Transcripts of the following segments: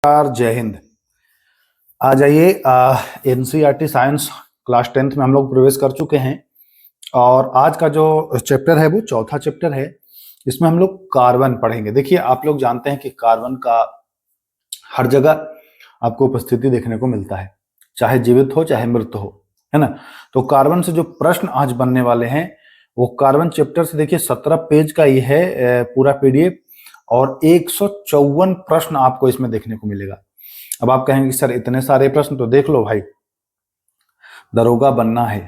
जय हिंद। आ जाइए, NCERT science class 10th में हम लोग प्रवेश कर चुके हैं और आज का जो चैप्टर है वो चौथा चैप्टर है। इसमें हम लोग कार्बन पढ़ेंगे। देखिए, आप लोग जानते हैं कि कार्बन का हर जगह आपको उपस्थिति देखने को मिलता है, चाहे जीवित हो चाहे मृत हो, है ना। तो कार्बन से जो प्रश्न आज बनने वाले हैं वो कार्बन चैप्टर से, देखिए 17 पेज का ये है पूरा पीडीएफ और 154 प्रश्न आपको इसमें देखने को मिलेगा। अब आप कहेंगे सर इतने सारे प्रश्न, तो देख लो भाई, दरोगा बनना है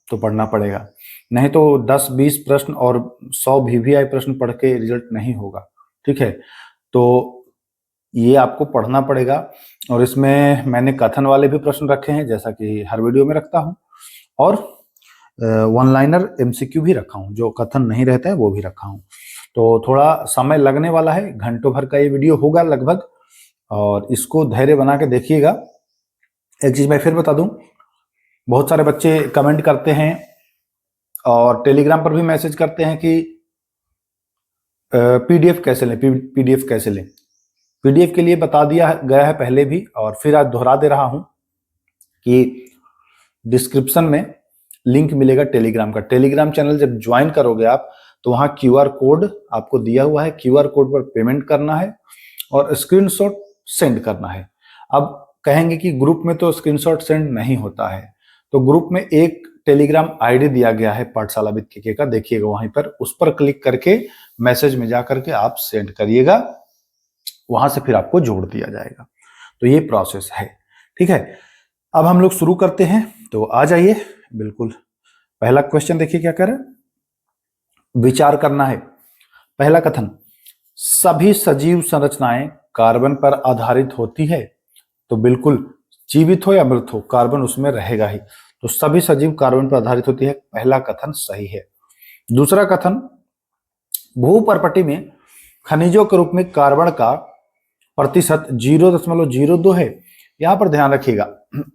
तो पढ़ना पड़ेगा, नहीं तो 10-20 प्रश्न और 100 वीवीआई प्रश्न पढ़ के रिजल्ट नहीं होगा। ठीक है, तो ये आपको पढ़ना पड़ेगा। और इसमें मैंने कथन वाले भी प्रश्न रखे हैं, जैसा कि हर वीडियो में रखता हूं, और वन लाइनर एमसीक्यू भी रखा हूं, जो कथन नहीं रहता है वो भी रखा हूं। तो थोड़ा समय लगने वाला है, घंटों भर का ये वीडियो होगा लगभग, और इसको धैर्य बना के देखिएगा। एक चीज मैं फिर बता दूं, बहुत सारे बच्चे कमेंट करते हैं और टेलीग्राम पर भी मैसेज करते हैं कि पीडीएफ कैसे लें, पीडीएफ कैसे लें। पीडीएफ के लिए बता दिया गया है पहले भी, और फिर आज दोहरा दे रहा हूं कि डिस्क्रिप्शन में लिंक मिलेगा टेलीग्राम का। टेलीग्राम चैनल जब ज्वाइन करोगे आप, तो वहां क्यूआर कोड आपको दिया हुआ है, क्यूआर कोड पर पेमेंट करना है और स्क्रीनशॉट सेंड करना है। अब कहेंगे कि ग्रुप में तो स्क्रीनशॉट सेंड नहीं होता है, तो ग्रुप में एक टेलीग्राम आईडी दिया गया है पाठशाला विद केके का, देखिएगा वहीं पर, उस पर क्लिक करके मैसेज में जाकर के आप सेंड करिएगा, वहां से फिर आपको जोड़ दिया जाएगा। तो ये प्रोसेस है, ठीक है। अब हम लोग शुरू करते हैं, तो आ जाइए। बिल्कुल, पहला क्वेश्चन देखिए क्या कह रहा है, विचार करना है। पहला कथन, सभी सजीव संरचनाएं कार्बन पर आधारित होती है। तो बिल्कुल, जीवित हो या मृत हो, कार्बन उसमें रहेगा ही। तो सभी सजीव कार्बन पर आधारित होती है, पहला कथन सही है। दूसरा कथन, भूपर्पटी में खनिजों के रूप में कार्बन का प्रतिशत 0.02 है। यहां पर ध्यान रखिएगा,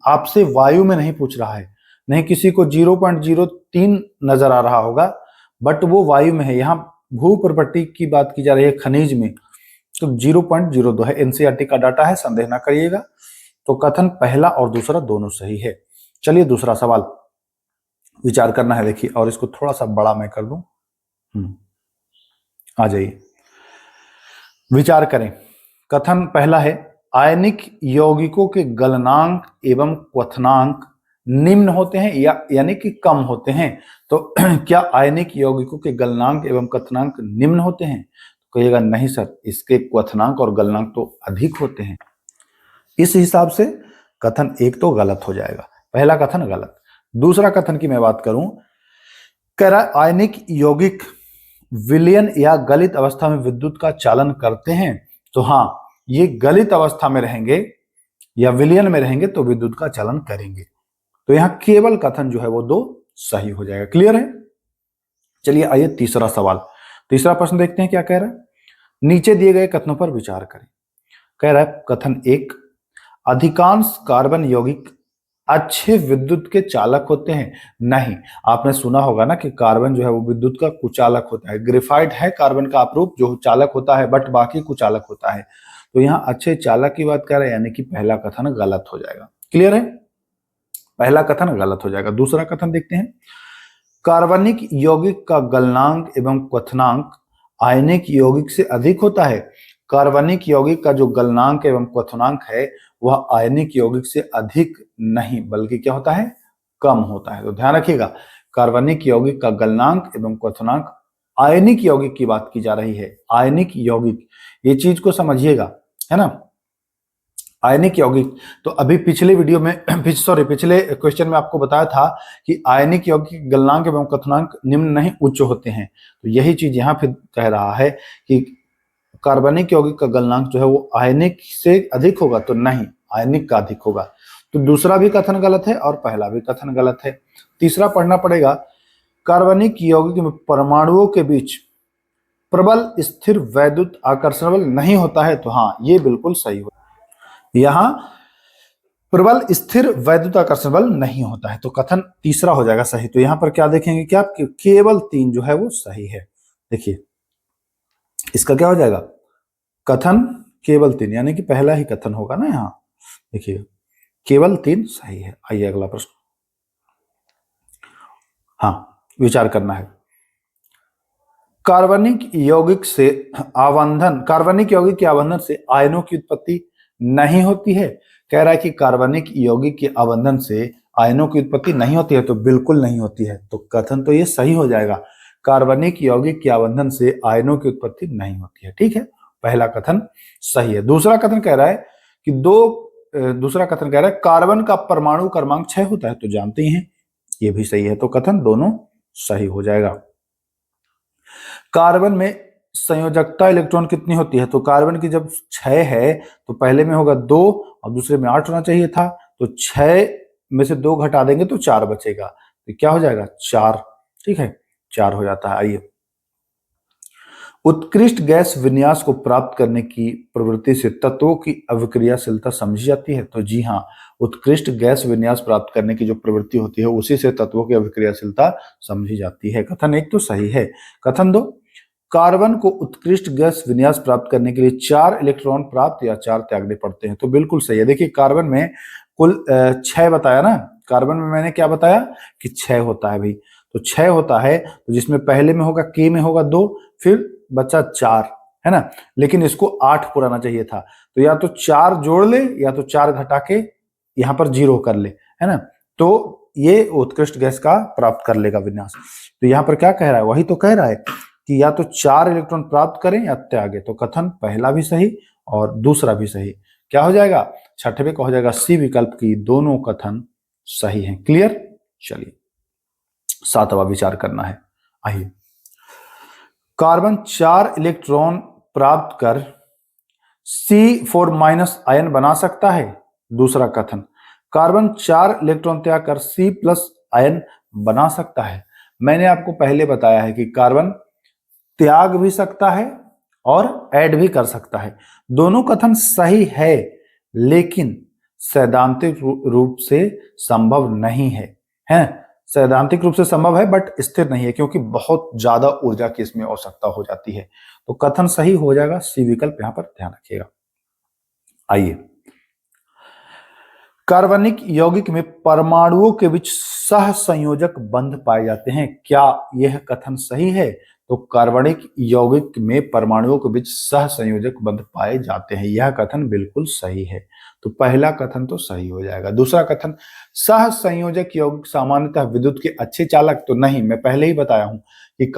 आपसे वायु में नहीं पूछ रहा है, नहीं किसी को 0.03 नजर आ रहा होगा, बट वो वायु में है। यहाँ भूपर्पटी की बात की जा रही है, खनिज में, तो 0.02 है। एनसीईआरटी का डाटा है, संदेह ना करिएगा। तो कथन पहला और दूसरा दोनों सही है। चलिए दूसरा सवाल, विचार करना है। देखिए, और इसको थोड़ा सा बड़ा मैं कर दूं, आ जाइए, विचार करें। कथन पहला है, आयनिक यौगिकों के गलनांक एवं क्वथनांक निम्न होते हैं या यानी कि कम होते हैं। तो क्या आयनिक यौगिकों के गलनांक एवं क्वथनांक निम्न होते हैं? कहिएगा नहीं सर, इसके क्वथनांक और गलनांक तो अधिक होते हैं। इस हिसाब से कथन एक तो गलत हो जाएगा, पहला कथन गलत। दूसरा कथन की मैं बात करूं, कह रहा आयनिक यौगिक विलयन या गलित अवस्था में विद्युत का चालन करते हैं। तो हाँ, ये गलित अवस्था में रहेंगे या विलयन में रहेंगे तो विद्युत का चालन करेंगे। तो यहां केवल कथन जो है वो दो सही हो जाएगा। क्लियर है? चलिए आइए तीसरा सवाल, तीसरा प्रश्न देखते हैं क्या कह रहा है। नीचे दिए गए कथनों पर विचार करें। कह रहा है कथन एक, अधिकांश कार्बन यौगिक अच्छे विद्युत के चालक होते हैं। नहीं, आपने सुना होगा ना कि कार्बन जो है वो विद्युत का कुचालक होता है। ग्रेफाइट है कार्बन का अपरूप जो चालक होता है, बट बाकी कुचालक होता है। तो यहाँ अच्छे चालक की बात कर रहे हैं, यानी कि पहला कथन गलत हो जाएगा। क्लियर है? पहला कथन गलत हो जाएगा। दूसरा कथन देखते हैं, कार्बनिक यौगिक का गलनांक एवं क्वथनांक आयनिक यौगिक से अधिक होता है। कार्बनिक यौगिक का जो गलनांक एवं क्वथनांक है वह आयनिक यौगिक से अधिक नहीं, बल्कि क्या होता है, कम होता है। तो ध्यान रखिएगा, कार्बनिक यौगिक का गलनांक एवं क्वथनांक, आयनिक यौगिक की बात की जा रही है। आयनिक यौगिक, ये चीज को समझिएगा, है ना। आयनिक यौगिक, तो अभी पिछले वीडियो में पिछले क्वेश्चन में आपको बताया था कि आयनिक यौगिक गलनांक एवं क्वथनांक निम्न नहीं उच्च होते हैं। तो यही चीज यहाँ फिर कह रहा है कि कार्बनिक यौगिक का गलनांक जो है वो आयनिक से अधिक होगा, तो नहीं, आयनिक का अधिक होगा। तो दूसरा भी कथन गलत है और पहला भी कथन गलत है। तीसरा पढ़ना पड़ेगा, कार्बनिक यौगिक में परमाणुओं के बीच प्रबल स्थिर वैद्युत आकर्षण बल नहीं होता है। तो हाँ, ये बिल्कुल सही हो, यहां प्रबल स्थिर वैद्युत आकर्षण बल नहीं होता है। तो कथन तीसरा हो जाएगा सही। तो यहां पर क्या देखेंगे, क्या केवल 3 जो है वो सही है। देखिए इसका क्या हो जाएगा, कथन केवल 3, यानी कि पहला ही कथन होगा ना यहाँ। देखिए केवल 3 सही है। आइए अगला प्रश्न। हाँ, विचार करना है। कार्बनिक यौगिक के आबंधन से आयनों की उत्पत्ति नहीं होती है। कह रहा है कि कार्बनिक यौगिक के आबंधन से आयनों की उत्पत्ति नहीं होती है, तो बिल्कुल नहीं होती है, तो कथन तो ये सही हो जाएगा। कार्बनिक यौगिक के आबंधन से आयनों की उत्पत्ति नहीं होती है। ठीक है, पहला कथन सही है। दूसरा कथन कह रहा है कार्बन का परमाणु क्रमांक 6 होता है, तो जानते ही हैं, ये भी सही है, तो कथन दोनों सही हो जाएगा। कार्बन में संयोजकता इलेक्ट्रॉन कितनी होती है, तो कार्बन की जब 6 है तो पहले में होगा 2 और दूसरे में 8 होना चाहिए था, तो 6 में से 2 घटा देंगे तो 4 बचेगा, तो क्या हो जाएगा 4। ठीक है, 4 हो जाता है। आइए, उत्कृष्ट गैस विन्यास को प्राप्त करने की प्रवृत्ति से तत्वों की अभिक्रियाशीलता समझी जाती है, तो जी हाँ, उत्कृष्ट गैस विन्यास प्राप्त करने की जो प्रवृत्ति होती है उसी से तत्वों की अभिक्रियाशीलता समझी जाती है। कथन 1 तो सही है। कथन 2, कार्बन को उत्कृष्ट गैस विन्यास प्राप्त करने के लिए 4 इलेक्ट्रॉन प्राप्त या 4 त्यागने पड़ते हैं, तो बिल्कुल सही है। देखिए कार्बन में कुल 6 बताया ना, कार्बन में मैंने क्या बताया कि 6 होता है भाई, तो 6 होता है, तो जिसमें पहले में होगा के में होगा 2, फिर बचा 4, है ना, लेकिन इसको 8 पुराना चाहिए था, तो या तो 4 जोड़ ले या तो 4 घटा के यहां पर 0 कर ले, है ना, तो ये उत्कृष्ट गैस का प्राप्त कर लेगा विन्यास। तो यहां पर क्या कह रहा है, वही तो कह रहा है कि या तो 4 इलेक्ट्रॉन प्राप्त करें या त्यागे, तो कथन पहला भी सही और दूसरा भी सही। क्या हो जाएगा, छठवें का हो जाएगा सी विकल्प की दोनों कथन सही हैं। क्लियर। चलिए 7वां विचार करना है। आइए, कार्बन 4 इलेक्ट्रॉन प्राप्त कर C4- आयन बना सकता है। दूसरा कथन, कार्बन 4 इलेक्ट्रॉन त्याग कर C+ आयन बना सकता है। मैंने आपको पहले बताया है कि कार्बन त्याग भी सकता है और ऐड भी कर सकता है, दोनों कथन सही है, लेकिन सैद्धांतिक रूप से संभव नहीं है। सैद्धांतिक रूप से संभव है बट स्थिर नहीं है, क्योंकि बहुत ज्यादा ऊर्जा की इसमें आवश्यकता हो जाती है, तो कथन सही हो जाएगा सी विकल्प, यहां पर ध्यान रखिएगा। आइए, कार्बनिक यौगिक में परमाणुओं के बीच सहसंयोजक बंध पाए जाते हैं, क्या यह कथन सही है, तो कार्बनिक यौगिक में परमाणुओं के बीच सहसंयोजक बंध पाए जाते हैं, यह कथन बिल्कुल सही है, तो पहला कथन तो सही हो जाएगा। दूसरा कथन, सहसंयोजक यौगिक सामान्यतः विद्युत के अच्छे चालक, तो नहीं, मैं पहले ही बताया हूं कि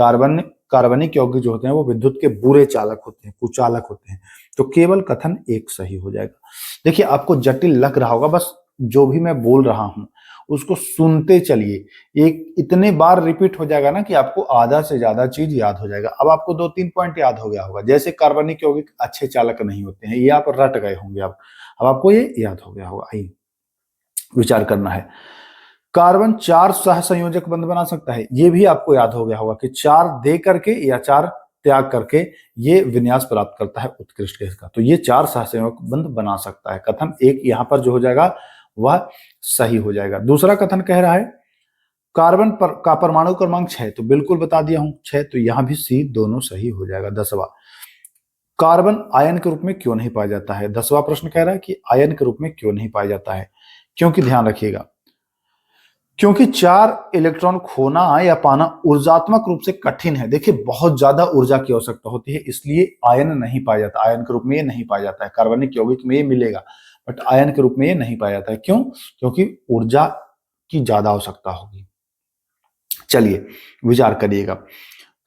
कार्बनिक यौगिक जो होते हैं वो विद्युत के बुरे चालक होते हैं, कुचालक होते हैं, तो केवल कथन 1 सही हो जाएगा। देखिए आपको जटिल लग रहा होगा, बस जो भी मैं बोल रहा हूं उसको सुनते चलिए, एक इतने बार रिपीट हो जाएगा ना कि आपको आधा से ज्यादा चीज याद हो जाएगा। अब आपको 2-3 पॉइंट याद हो गया होगा, जैसे कार्बनिक यौगिक अच्छे चालक नहीं होते हैं, ये आप रट गए होंगे, अब आपको ये याद हो गया होगा। आइए विचार करना है, कार्बन 4 सहसंयोजक बंध बना सकता है, ये भी आपको याद हो गया होगा कि 4 दे करके या 4 त्याग करके ये विन्यास प्राप्त करता है उत्कृष्ट गैस का, तो ये 4 सहसंयोजक बंध बना सकता है। कथन 1 यहां पर जो हो जाएगा वह सही हो जाएगा। दूसरा कथन कह रहा है कार्बन का परमाणु क्रमांक 6, तो बिल्कुल बता दिया हूं 6, तो यहां भी सी दोनों सही हो जाएगा। 10वां, कार्बन आयन के रूप में क्यों नहीं पाया जाता है। 10वां प्रश्न कह रहा है कि आयन के रूप में क्यों नहीं पाया जाता है, क्योंकि ध्यान रखिएगा, क्योंकि 4 इलेक्ट्रॉन खोना या पाना ऊर्जात्मक रूप से कठिन है। देखिए बहुत ज्यादा ऊर्जा की आवश्यकता होती है, इसलिए आयन नहीं पाया जाता, आयन के रूप में ये नहीं पाया जाता है। कार्बनिक यौगिक में ये मिलेगा बट आयन के रूप में ये नहीं पाया जाता है। क्यों, क्योंकि ऊर्जा की ज्यादा आवश्यकता होगी। चलिए विचार करिएगा,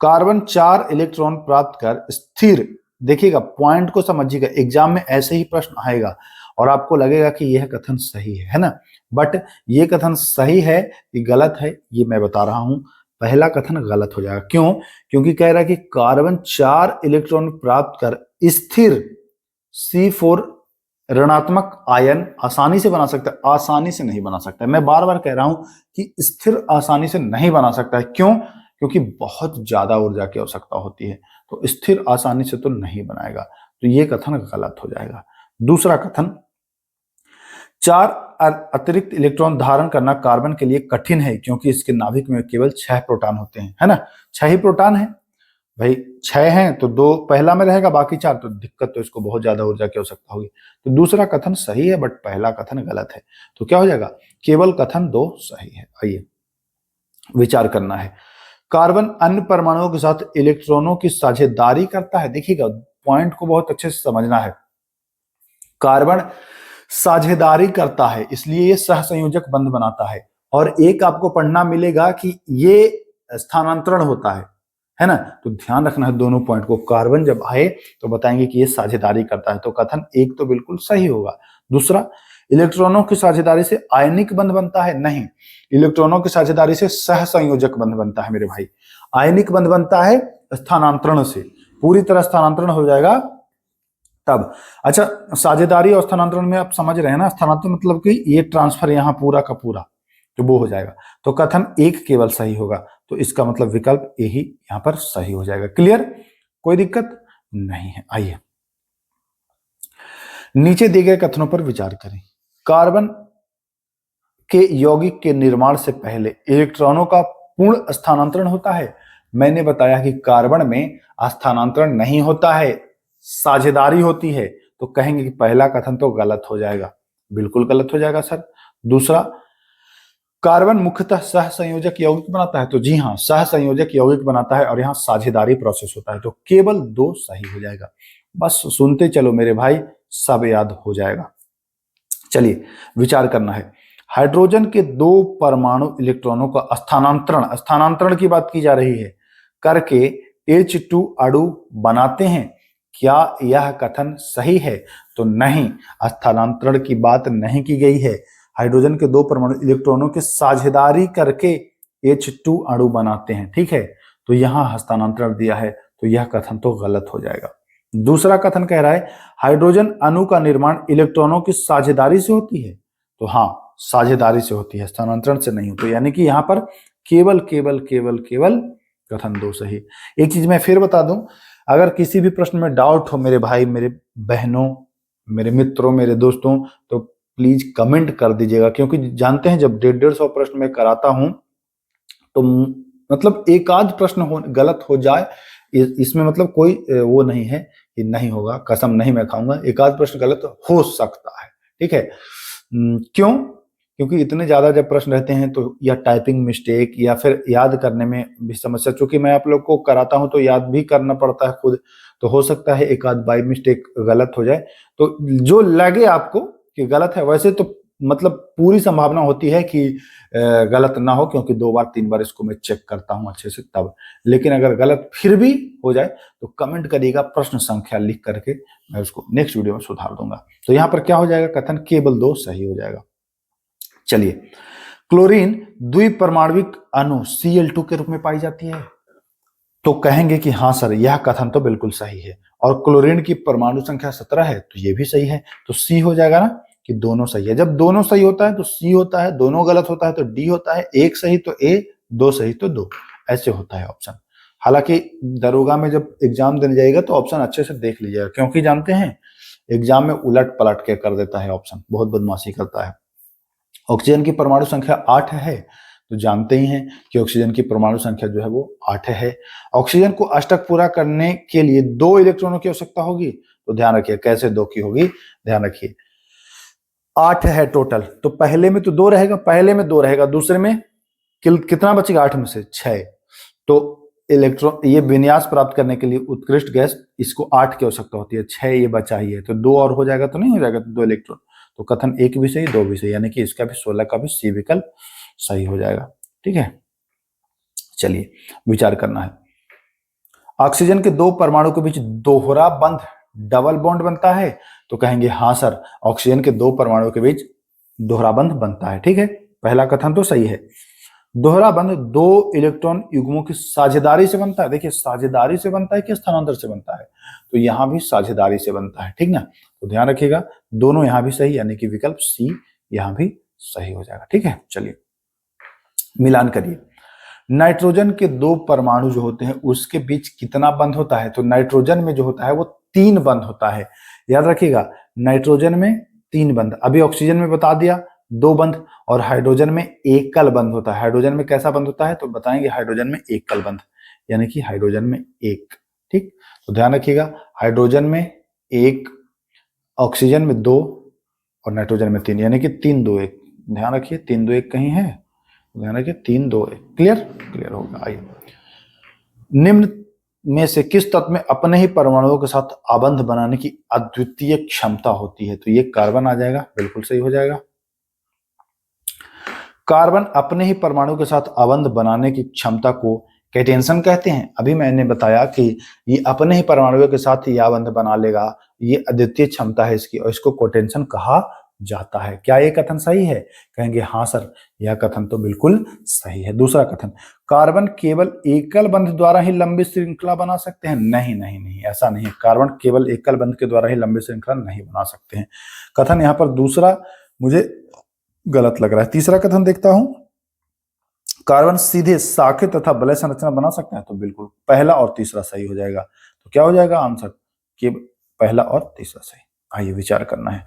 कार्बन 4 इलेक्ट्रॉन प्राप्त कर स्थिर, देखिएगा पॉइंट को समझिएगा, एग्जाम में ऐसे ही प्रश्न आएगा और आपको लगेगा कि यह कथन सही है ना, बट ये कथन सही है कि गलत है ये मैं बता रहा हूं। पहला कथन गलत हो जाएगा, क्यों, क्योंकि कह रहा है कि कार्बन 4 इलेक्ट्रॉन प्राप्त कर स्थिर C4 ऋणात्मक आयन आसानी से बना सकता है, आसानी से नहीं बना सकता है। मैं बार बार कह रहा हूं कि स्थिर आसानी से नहीं बना सकता है, क्यों, क्योंकि बहुत ज्यादा ऊर्जा की आवश्यकता होती है, तो स्थिर आसानी से तो नहीं बनाएगा, तो ये कथन गलत हो जाएगा। दूसरा कथन, 4 अतिरिक्त इलेक्ट्रॉन धारण करना कार्बन के लिए कठिन है, क्योंकि इसके नाभिक में केवल 6 प्रोटॉन होते हैं, है ना, 6 ही प्रोटॉन है, भाई 6 हैं तो 2 पहला में रहेगा, बाकी 4, तो दिक्कत तो इसको बहुत ज्यादा ऊर्जा की आवश्यकता होगी। तो दूसरा कथन सही है बट पहला कथन गलत है। तो क्या हो जाएगा, केवल कथन 2 सही है। आइए विचार करना है। कार्बन अन्य परमाणुओं के साथ इलेक्ट्रॉनों की साझेदारी करता है। देखिएगा पॉइंट को बहुत अच्छे से समझना है। कार्बन साझेदारी करता है इसलिए ये सहसंयोजक बंध बनाता है। और एक आपको पढ़ना मिलेगा कि ये स्थानांतरण होता है ना। तो ध्यान रखना है दोनों पॉइंट को। कार्बन जब आए तो बताएंगे कि ये साझेदारी करता है, तो कथन 1 तो बिल्कुल सही होगा। दूसरा, इलेक्ट्रॉनों की साझेदारी से आयनिक बंध बनता है, नहीं, इलेक्ट्रॉनों की साझेदारी से सहसंयोजक बंध बनता है मेरे भाई। आयनिक बंध बनता है स्थानांतरण से, पूरी तरह स्थानांतरण हो जाएगा तब। अच्छा, साझेदारी और स्थानांतरण में आप समझ रहे हैं ना, स्थानांतरण मतलब कि ये ट्रांसफर यहाँ पूरा का पूरा, तो वो हो जाएगा। तो कथन 1 केवल सही होगा, तो इसका मतलब विकल्प ए ही यहाँ पर सही हो जाएगा। क्लियर, कोई दिक्कत नहीं है। आइए नीचे दिए गए कथनों पर विचार करें। कार्बन के यौगिक के निर्माण से पहले इलेक्ट्रॉनों का पूर्ण स्थानांतरण होता है। मैंने बताया कि कार्बन में स्थानांतरण नहीं होता है, साझेदारी होती है। तो कहेंगे कि पहला कथन तो गलत हो जाएगा, बिल्कुल गलत हो जाएगा सर। दूसरा, कार्बन मुख्यतः सहसंयोजक यौगिक बनाता है। तो जी हाँ, सहसंयोजक यौगिक बनाता है और यहाँ साझेदारी प्रोसेस होता है। तो केवल 2 सही हो जाएगा। बस सुनते चलो मेरे भाई, सब याद हो जाएगा। चलिए विचार करना है। हाइड्रोजन के 2 परमाणु इलेक्ट्रॉनों का स्थानांतरण की बात की जा रही है, करके H2 अणु बनाते हैं। क्या यह कथन सही है? तो नहीं, स्थानांतरण की बात नहीं की गई है। हाइड्रोजन के 2 परमाणु इलेक्ट्रॉनों की साझेदारी करके H2 अणु बनाते हैं, ठीक है। तो यहां हस्तांतरण दिया है, तो यह कथन तो गलत हो जाएगा। दूसरा कथन कह रहा है हाइड्रोजन अणु का निर्माण इलेक्ट्रॉनों की साझेदारी से होती है। तो हाँ, साझेदारी से होती है, स्थानांतरण से नहीं होती। यानी कि यहाँ पर केवल केवल केवल केवल कथन 2 सही। एक चीज मैं फिर बता दूं, अगर किसी भी प्रश्न में डाउट हो मेरे भाई, मेरे बहनों, मेरे मित्रों, मेरे दोस्तों, तो प्लीज कमेंट कर दीजिएगा। क्योंकि जानते हैं जब 150 प्रश्न में कराता हूं तो मतलब एक आध प्रश्न गलत हो जाए, इसमें मतलब कोई वो नहीं है कि नहीं होगा, कसम नहीं मैं खाऊंगा, एक आध प्रश्न गलत हो सकता है, ठीक है। क्यों? क्योंकि इतने ज्यादा जब प्रश्न रहते हैं तो या टाइपिंग मिस्टेक या फिर याद करने में भी समस्या, चूंकि मैं आप लोग को कराता हूं तो याद भी करना पड़ता है खुद, तो हो सकता है एक आध बाई मिस्टेक गलत हो जाए। तो जो लगे आपको कि गलत है, वैसे तो मतलब पूरी संभावना होती है कि गलत ना हो, क्योंकि 2 बार 3 बार इसको मैं चेक करता हूं अच्छे से तब। लेकिन अगर गलत फिर भी हो जाए तो कमेंट करिएगा प्रश्न संख्या लिख करके, मैं उसको नेक्स्ट वीडियो में सुधार दूंगा। तो यहां पर क्या हो जाएगा, कथन केवल 2 सही हो जाएगा। चलिए, क्लोरीन द्विपरमाणविक अणु Cl2 के रूप में पाई जाती है। तो कहेंगे कि हाँ सर, यह कथन तो बिल्कुल सही है। और क्लोरीन की परमाणु संख्या 17 है, तो ये भी सही है। तो सी हो जाएगा ना, कि दोनों सही है। जब दोनों सही होता है तो सी होता है, दोनों गलत होता है तो डी होता है, एक सही तो ए, 2 सही तो 2, ऐसे होता है ऑप्शन। हालांकि दरोगा में जब एग्जाम देने जाएगा तो ऑप्शन अच्छे से देख लीजिएगा, क्योंकि जानते हैं एग्जाम में उलट पलट के कर देता है ऑप्शन, बहुत बदमाशी करता है। ऑक्सीजन की परमाणु संख्या 8 है, तो जानते ही हैं कि ऑक्सीजन की परमाणु संख्या जो है वो 8 है। ऑक्सीजन को अष्टक पूरा करने के लिए 2 इलेक्ट्रॉनों की आवश्यकता होगी। तो ध्यान रखिए कैसे 2 की होगी, ध्यान रखिए 8 है टोटल, तो पहले में तो 2 रहेगा, पहले में 2 रहेगा, दूसरे में कितना बचेगा, 8 में से 6। तो इलेक्ट्रॉन, ये विन्यास प्राप्त करने के लिए उत्कृष्ट गैस, इसको 8 की आवश्यकता होती है, 6 ये बचा ही है, तो 2 और हो जाएगा तो नहीं हो जाएगा, 2 इलेक्ट्रॉन। तो कथन 1 भी सही, 2 भी सही, यानी कि इसका भी 16 का भी सी विकल्प सही हो जाएगा, ठीक है। चलिए विचार करना है। ऑक्सीजन के 2 परमाणु के बीच दोहरा बंध डबल बॉन्ड बनता है। तो कहेंगे हाँ सर, ऑक्सीजन के 2 परमाणु के बीच दोहरा बंध बनता है, ठीक है। पहला कथन तो सही है। दोहरा बंध 2 इलेक्ट्रॉन युग्मों की साझेदारी से बनता है। देखिए साझेदारी से बनता है कि स्थानांतर से बनता है, तो यहां भी साझेदारी से बनता है, ठीक ना। तो ध्यान रखिएगा दोनों यहां भी सही, यानी कि विकल्प सी यहां भी सही हो जाएगा, ठीक है। चलिए मिलान करिए। नाइट्रोजन के 2 परमाणु जो होते हैं उसके बीच कितना बंध होता है? तो नाइट्रोजन में जो होता है वो 3 बंध होता है, याद रखिएगा। नाइट्रोजन में 3 बंध, अभी ऑक्सीजन में बता दिया 2 बंध, और हाइड्रोजन में एकल बंध होता है। हाइड्रोजन में कैसा बंध होता है? तो बताएंगे हाइड्रोजन में एकल बंध, यानी कि हाइड्रोजन में एक। ठीक, तो ध्यान रखिएगा, हाइड्रोजन में एक, ऑक्सीजन में दो और नाइट्रोजन में तीन, यानी कि 3 2 1। ध्यान रखिए 3 2 1 कहीं है, ध्यान रखिए 3 2 1। क्लियर, क्लियर होगा। आइए, निम्न में से किस तत्व में अपने ही परमाणुओं के साथ आबंध बनाने की अद्वितीय क्षमता होती है? तो ये कार्बन आ जाएगा, बिल्कुल सही हो जाएगा। कार्बन अपने ही परमाणु के साथ आबंध बनाने की क्षमता को कैटेंशन कहते हैं। अभी मैंने बताया कि ये अपने ही परमाणुओं के साथ ही आबंध बना लेगा, ये अद्वितीय क्षमता है इसकी, और इसको कैटेंशन कहा जाता है। क्या ये कथन सही है? कहेंगे हाँ सर, यह कथन तो बिल्कुल सही है। दूसरा कथन, कार्बन केवल एकल बंध द्वारा ही लंबी श्रृंखला बना सकते हैं? नहीं नहीं नहीं, ऐसा नहीं है। कार्बन केवल एकल बंध के द्वारा ही लंबी श्रृंखला नहीं बना सकते हैं। कथन यहाँ पर दूसरा मुझे गलत लग रहा है। तीसरा कथन देखता हूं, कार्बन सीधे शाखित तथा वलय संरचना बना सकते हैं? तो बिल्कुल पहला और तीसरा सही हो जाएगा। तो क्या हो जाएगा आंसर? कि पहला और तीसरा सही। आइए विचार करना है।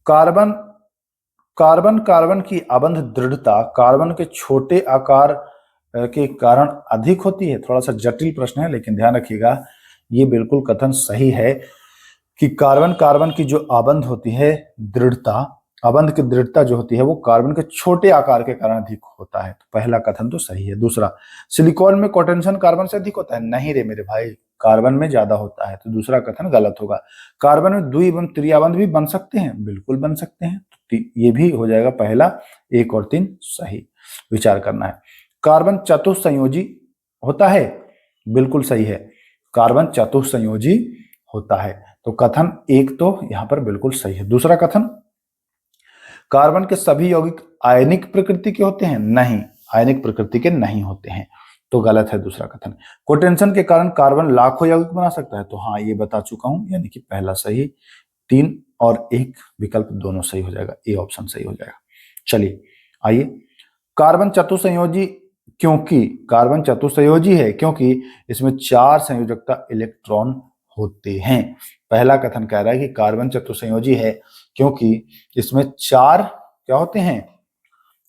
कार्बन कार्बन कार्बन की आबंध दृढ़ता कार्बन के छोटे आकार के कारण अधिक होती है। थोड़ा सा जटिल प्रश्न है, लेकिन ध्यान रखिएगा ये बिल्कुल कथन सही है कि कार्बन कार्बन की जो आबंध होती है दृढ़ता, आबंध की दृढ़ता जो होती है वो कार्बन के छोटे आकार के कारण अधिक होता है। तो पहला कथन तो सही है। दूसरा, सिलिकॉन में कैटेंशन कार्बन से अधिक होता है? नहीं रे मेरे भाई, कार्बन में ज्यादा होता है। तो दूसरा कथन गलत होगा। कार्बन में द्वि एवं त्रिआबंध भी बन सकते हैं? बिल्कुल बन सकते हैं। तो ये भी हो जाएगा पहला, 1 और 3 सही। विचार करना है। कार्बन चतुस्संयोजी होता है? बिल्कुल सही है, कार्बन चतुस्संयोजी होता है। तो कथन 1 तो यहां पर बिल्कुल सही है। दूसरा कथन, कार्बन के सभी यौगिक आयनिक प्रकृति के होते हैं? नहीं, आयनिक प्रकृति के नहीं होते हैं। तो गलत है दूसरा कथन। कोटेंशन के कारण कार्बन लाखों यौगिक बना सकता है? तो हाँ, ये बता चुका हूं, यानी कि पहला सही। 3 और 1 विकल्प दोनों सही हो जाएगा, ए ऑप्शन सही हो जाएगा। चलिए आइए, कार्बन चतुस्संयोजी, क्योंकि कार्बन चतुस्संयोजी है क्योंकि इसमें 4 संयोजकता इलेक्ट्रॉन होते हैं। पहला कथन कह रहा है कि कार्बन चतुस्संयोजी है क्योंकि इसमें 4 क्या होते हैं?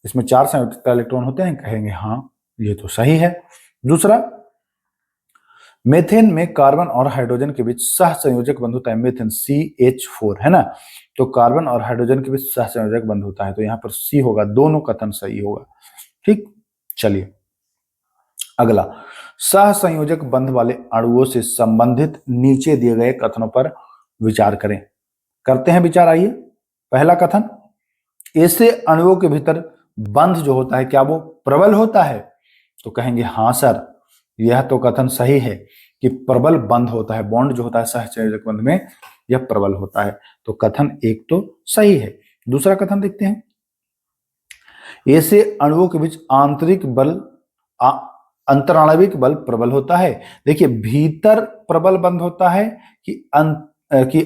इसमें 4 संयोजकता इलेक्ट्रॉन होते हैं। कहेंगे हाँ, ये तो सही है। दूसरा, मेथेन में कार्बन और हाइड्रोजन के बीच सह संयोजक बंध होता है। मेथेन CH4 है ना, तो कार्बन और हाइड्रोजन के बीच सह संयोजक बंध होता है। तो यहाँ पर सी होगा, दोनों कथन सही होगा। ठीक, चलिए अगला, सह संयोजक बंध वाले अणुओं से संबंधित नीचे दिए गए कथनों पर विचार करें। करते हैं विचार। आइए, पहला कथन, ऐसे अणुओं के भीतर बंध जो होता है क्या वो प्रबल होता है? तो कहेंगे हाँ सर, यह तो कथन सही है कि प्रबल बंध होता है, बॉन्ड जो होता है सहसंयोजक बंध में यह प्रबल होता है। तो कथन 1 तो सही है। दूसरा कथन देखते हैं, ऐसे अणुओं के बीच आंतरिक बल अंतराणविक बल प्रबल होता है। देखिए, भीतर प्रबल बंध होता है कि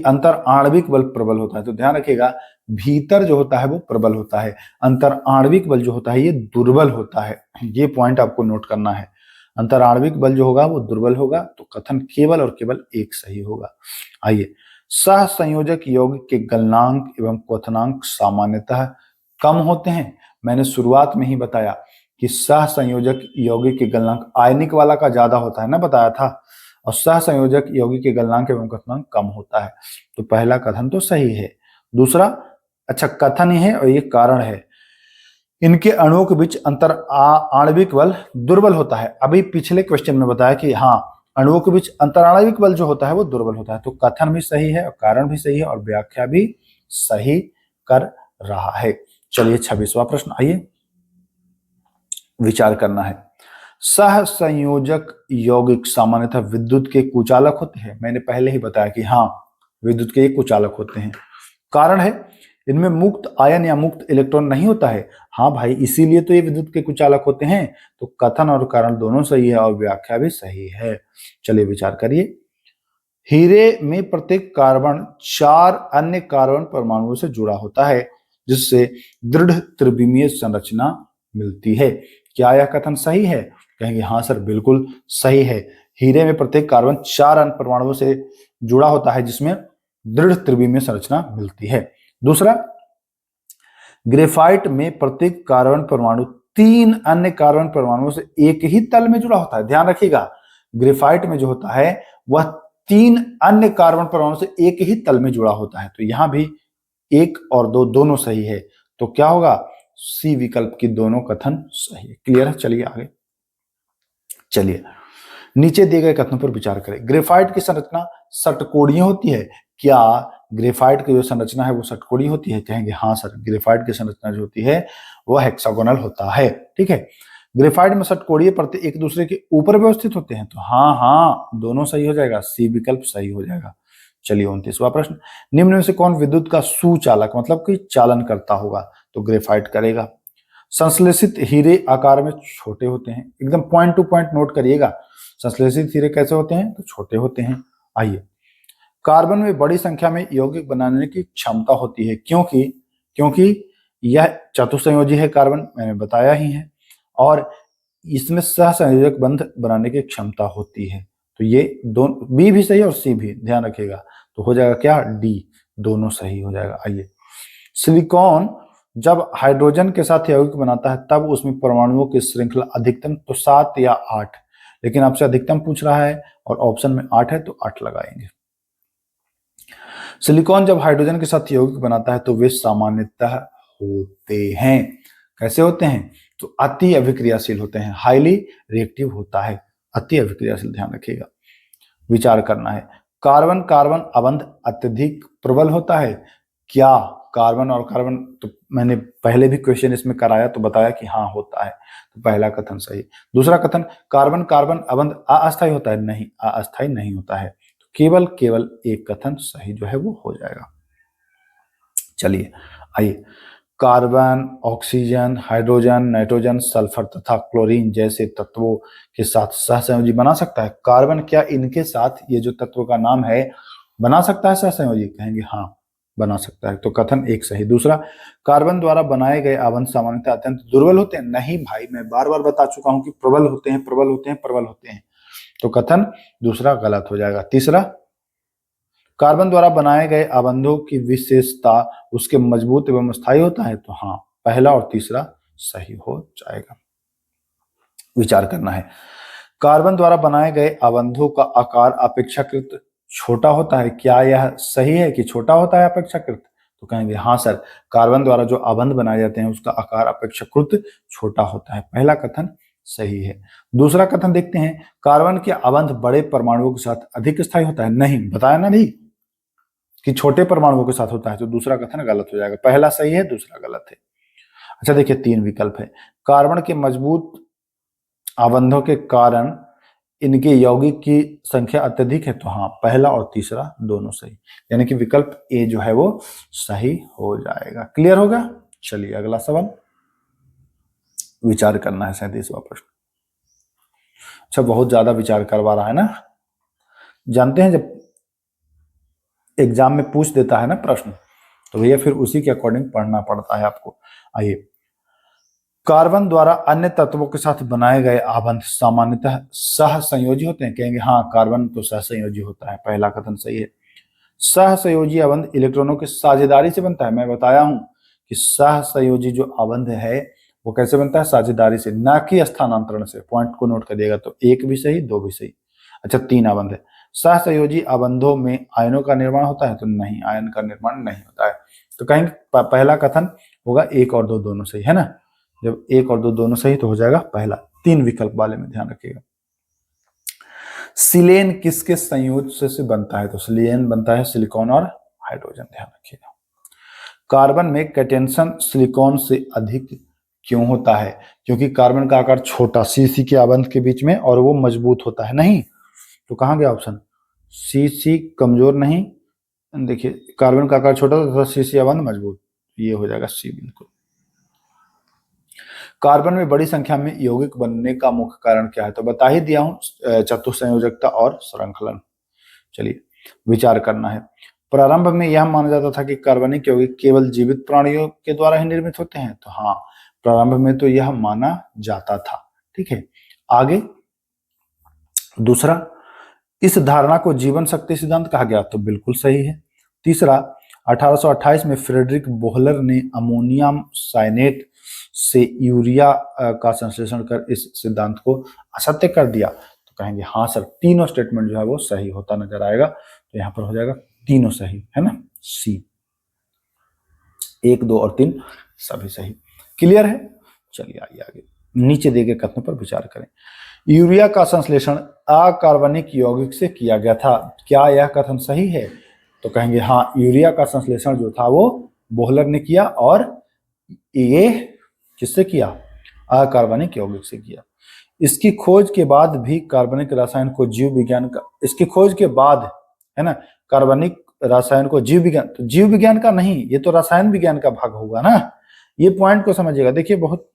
अंतर आणविक बल प्रबल होता है? तो ध्यान रखिएगा, भीतर जो होता है वो प्रबल होता है, अंतर आणविक बल जो होता है ये दुर्बल होता है। ये पॉइंट आपको नोट करना है, अंतर आणविक बल जो होगा वो दुर्बल होगा। तो कथन केवल और केवल 1 सही होगा। आइए, सह संयोजक यौगिक के गलनांक एवं क्वथनांक सामान्यतः कम होते हैं। मैंने शुरुआत में ही बताया कि सह संयोजक यौगिक के गलनांक आयनिक वाला का ज्यादा होता है ना, बताया था, और सह संयोजक यौगिक के गलनांक एवं क्वथनांक कम होता है। तो पहला कथन तो सही है। दूसरा, अच्छा कथन ही है और ये कारण है, इनके अणुओं के बीच अंतर आणविक बल दुर्बल होता है। अभी पिछले क्वेश्चन में बताया कि हाँ, अणुओं के बीच अंतर आणविक बल जो होता है वो दुर्बल होता है। तो कथन भी सही है और कारण भी सही है और व्याख्या भी सही कर रहा है। चलिए 26वां प्रश्न, आइए विचार करना है। सह संयोजक यौगिक सामान्यतः विद्युत के कुचालक होते हैं। मैंने पहले ही बताया कि हाँ, विद्युत के कुचालक होते हैं। कारण है, इनमें मुक्त आयन या मुक्त इलेक्ट्रॉन नहीं होता है। हाँ भाई, इसीलिए तो ये विद्युत के कुचालक होते हैं। तो कथन और कारण दोनों सही है और व्याख्या भी सही है। चलिए विचार करिए। हीरे में प्रत्येक कार्बन 4 अन्य कार्बन परमाणुओं से जुड़ा होता है, जिससे दृढ़ त्रिविमीय संरचना मिलती है। क्या यह कथन सही है? कहेंगे हाँ सर, बिल्कुल सही है। हीरे में प्रत्येक कार्बन 4 अन्य परमाणुओं से जुड़ा होता है, जिसमें दृढ़ त्रिविमीय संरचना मिलती है। दूसरा, ग्रेफाइट में प्रत्येक कार्बन परमाणु 3 अन्य कार्बन परमाणुओं से एक ही तल में जुड़ा होता है। ध्यान रखिएगा, ग्रेफाइट में जो होता है वह 3 अन्य कार्बन परमाणु से एक ही तल में जुड़ा होता है। तो यहां भी 1 और 2 दोनों सही है, तो क्या होगा, सी विकल्प की दोनों कथन सही है। क्लियर है? चलिए आगे। चलिए नीचे दिए गए कथनों पर विचार करें। ग्रेफाइट की संरचना षटकोणीय होती है। क्या ग्रेफाइट की जो संरचना है वो षटकोणीय होती है? कहेंगे हाँ सर, ग्रेफाइट की संरचना जो होती है वह हेक्सागोनल होता है। ठीक है, ग्रेफाइट में षटकोणीय परतें एक दूसरे के ऊपर व्यवस्थित होते हैं। तो हाँ हाँ, दोनों सही हो जाएगा, सी विकल्प सही हो जाएगा। चलिए 29वां प्रश्न, निम्न में से कौन विद्युत का सुचालक मतलब कि चालन करता होगा? तो ग्रेफाइट करेगा। संश्लेषित हीरे आकार में छोटे होते हैं, एकदम पॉइंट टू पॉइंट नोट करिएगा। संश्लेषित हीरे कैसे होते हैं? तो छोटे होते हैं। आइए, कार्बन में बड़ी संख्या में यौगिक बनाने की क्षमता होती है, क्योंकि यह चतुसंयोजी है कार्बन, मैंने बताया ही है, और इसमें सहसंयोजक बंध बनाने की क्षमता होती है। तो ये दोनों, बी भी सही और सी भी, ध्यान रखिएगा। तो हो जाएगा क्या, डी, दोनों सही हो जाएगा। आइए, सिलिकॉन जब हाइड्रोजन के साथ यौगिक बनाता है तब उसमें परमाणुओं की श्रृंखला अधिकतम तो 7 या 8, लेकिन आपसे अधिकतम पूछ रहा है और ऑप्शन में 8 है तो 8 लगाएंगे। सिलिकॉन जब हाइड्रोजन के साथ यौगिक बनाता है तो वे सामान्यतः होते हैं, कैसे होते हैं? तो अति अभिक्रियाशील होते हैं, हाईली रिएक्टिव होता है, अति अभिक्रियाशील, ध्यान रखिएगा। विचार करना है, कार्बन कार्बन अबंध अत्यधिक प्रबल होता है। क्या कार्बन और कार्बन, तो मैंने पहले भी क्वेश्चन इसमें कराया तो बताया कि हाँ होता है, तो पहला कथन सही। दूसरा कथन, कार्बन कार्बन अबंध अस्थायी होता है, नहीं, अस्थायी नहीं होता है। तो केवल एक कथन सही जो है वो हो जाएगा। चलिए आइए, carbon, oxygen, hydrogen, nitrogen, sulphur तथा क्लोरीन जैसे तत्वों के साथ सहसंयोजी बना सकता है। कार्बन क्या इनके साथ, ये जो तत्वों का नाम है, बना सकता है सहसंयोजी? कहेंगे हाँ बना सकता है, तो कथन एक सही। दूसरा, कार्बन द्वारा बनाए गए आबंध सामान्यतः अत्यंत दुर्बल होते हैं। नहीं भाई, मैं बार बार बता चुका हूं कि प्रबल होते हैं, प्रबल होते हैं, प्रबल होते हैं, तो कथन दूसरा गलत हो जाएगा। तीसरा, कार्बन द्वारा बनाए गए आबंधों की विशेषता उसके मजबूत एवं स्थायी होता है। तो हाँ, पहला और तीसरा सही हो जाएगा। विचार करना है, कार्बन द्वारा बनाए गए आबंधों का आकार अपेक्षाकृत छोटा होता है। क्या यह सही है कि छोटा होता है अपेक्षाकृत? तो कहेंगे हाँ सर, कार्बन द्वारा जो आबंध बनाए जाते हैं उसका आकार अपेक्षाकृत छोटा होता है, पहला कथन सही है। दूसरा कथन देखते हैं, कार्बन के आबंध बड़े परमाणुओं के साथ अधिक स्थायी होता है। नहीं, बताया ना नहीं कि छोटे परमाणुओं के साथ होता है, तो दूसरा कथन गलत हो जाएगा, पहला सही है, दूसरा गलत है। अच्छा देखिए, 3 विकल्प है। कार्बन के मजबूत आबंधों के कारण इनके यौगिक की संख्या अत्यधिक है। तो हाँ, पहला और तीसरा दोनों सही, यानी कि विकल्प ए जो है वो सही हो जाएगा। क्लियर होगा? चलिए अगला सवाल विचार करना है, 37वां प्रश्न। अच्छा, बहुत ज्यादा विचार करवा रहा है ना, जानते हैं जब एग्जाम में पूछ देता है ना प्रश्न, तो भैया फिर उसी के अकॉर्डिंग पढ़ना पड़ता है आपको। आइए, कार्बन द्वारा अन्य तत्वों के साथ बनाए गए आबंध सामान्यतः सहसंयोजी होते हैं। कहेंगे हाँ, कार्बन तो सहसंयोजी होता है, पहला कथन सही है। सहसंयोजी आबंध इलेक्ट्रॉनों की साझेदारी से बनता है। मैं बताया हूं कि सहसंयोजी जो आबंध है वो कैसे बनता है? साझेदारी से, ना कि स्थानांतरण से। पॉइंट को नोट करिएगा, तो एक भी सही, दो भी सही। अच्छा, 3 आबंध है। सहसंयोजी आबंधों में आयनों का निर्माण होता है। तो नहीं, आयन का निर्माण नहीं होता है। तो कहेंगे पहला कथन होगा 1 और 2 दोनों सही है ना। जब 1 और 2 दोनों सही तो हो जाएगा पहला। 3 विकल्प वाले में ध्यान रखिएगा। सिलेन किसके संयोजन से बनता है? तो सिलेन बनता है सिलिकॉन और हाइड्रोजन, ध्यान रखिएगा। कार्बन में कैटेंशन सिलिकॉन से अधिक क्यों होता है? क्योंकि कार्बन का आकार छोटा, सी के आबंध के बीच में, और वो मजबूत होता है। नहीं, तो कहां गया ऑप्शन? सी कमजोर नहीं, देखिए कार्बन का आकार छोटा तथा सी आबंध मजबूत, ये हो जाएगा सी बिल्कुल। कार्बन में बड़ी संख्या में यौगिक बनने का मुख्य कारण क्या है? तो बता ही दिया हूं, चतुसंयोजकता और श्रृंखलन। चलिए विचार करना है। प्रारंभ में यह माना जाता था कि कार्बनिक यौगिक केवल जीवित प्राणियों के द्वारा ही निर्मित होते हैं। तो हाँ, प्रारंभ में तो यह माना जाता था। ठीक है, आगे दूसरा, इस धारणा को जीवन शक्ति सिद्धांत कहा गया। तो बिल्कुल सही है। तीसरा, 1828 में फ्रेडरिक बोहलर ने अमोनियम साइनेट से यूरिया का संश्लेषण कर इस सिद्धांत को असत्य कर दिया। तो कहेंगे हाँ सर, तीनों स्टेटमेंट जो है वो सही होता नजर आएगा। तो यहाँ पर हो जाएगा तीनों सही, है ना, सी, 1, 2 और 3 सभी सही। क्लियर है? चलिए आइए आगे, नीचे दिए गए कथनों पर विचार करें। यूरिया का संश्लेषण अकार्बनिक यौगिक से किया गया था, क्या यह कथन सही है? तो कहेंगे हाँ, यूरिया का संश्लेषण जो था वो बोहलर ने किया, और ये किससे किया? अकार्बनिक यौगिक से किया। इसकी खोज के बाद भी कार्बनिक रसायन को जीव विज्ञान का, इसकी खोज के बाद, है ना, कार्बनिक रसायन को जीव विज्ञान, तो जीव विज्ञान का नहीं, ये तो रसायन विज्ञान का भाग होगा ना। ये पॉइंट को समझिएगा। देखिए बहुत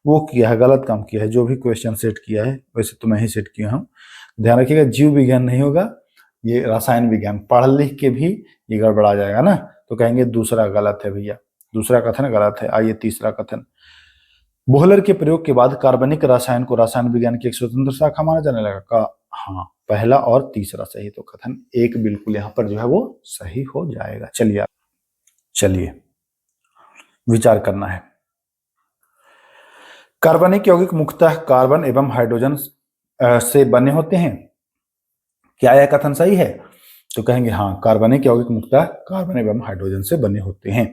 वो किया है, गलत काम किया है, जो भी क्वेश्चन सेट किया है, वैसे तो मैं ही सेट किया हूँ। ध्यान रखिएगा, जीव विज्ञान नहीं होगा, ये रसायन विज्ञान। पढ़ लिख के भी ये गड़बड़ा जाएगा ना, तो कहेंगे दूसरा गलत है भैया, दूसरा कथन गलत है। आइए तीसरा कथन, बोहलर के प्रयोग के बाद कार्बनिक रसायन को रसायन विज्ञान की एक स्वतंत्र शाखा माना जाने लगा का? हाँ, पहला और तीसरा सही। तो कथन एक बिल्कुल यहाँ पर जो है वो सही हो जाएगा। चलिए विचार करना है। कार्बनिक यौगिक मुख्यतः कार्बन एवं हाइड्रोजन से बने होते हैं, क्या यह कथन सही है? तो कहेंगे हाँ, कार्बनिक यौगिक मुख्यतः कार्बन एवं हाइड्रोजन से बने होते हैं।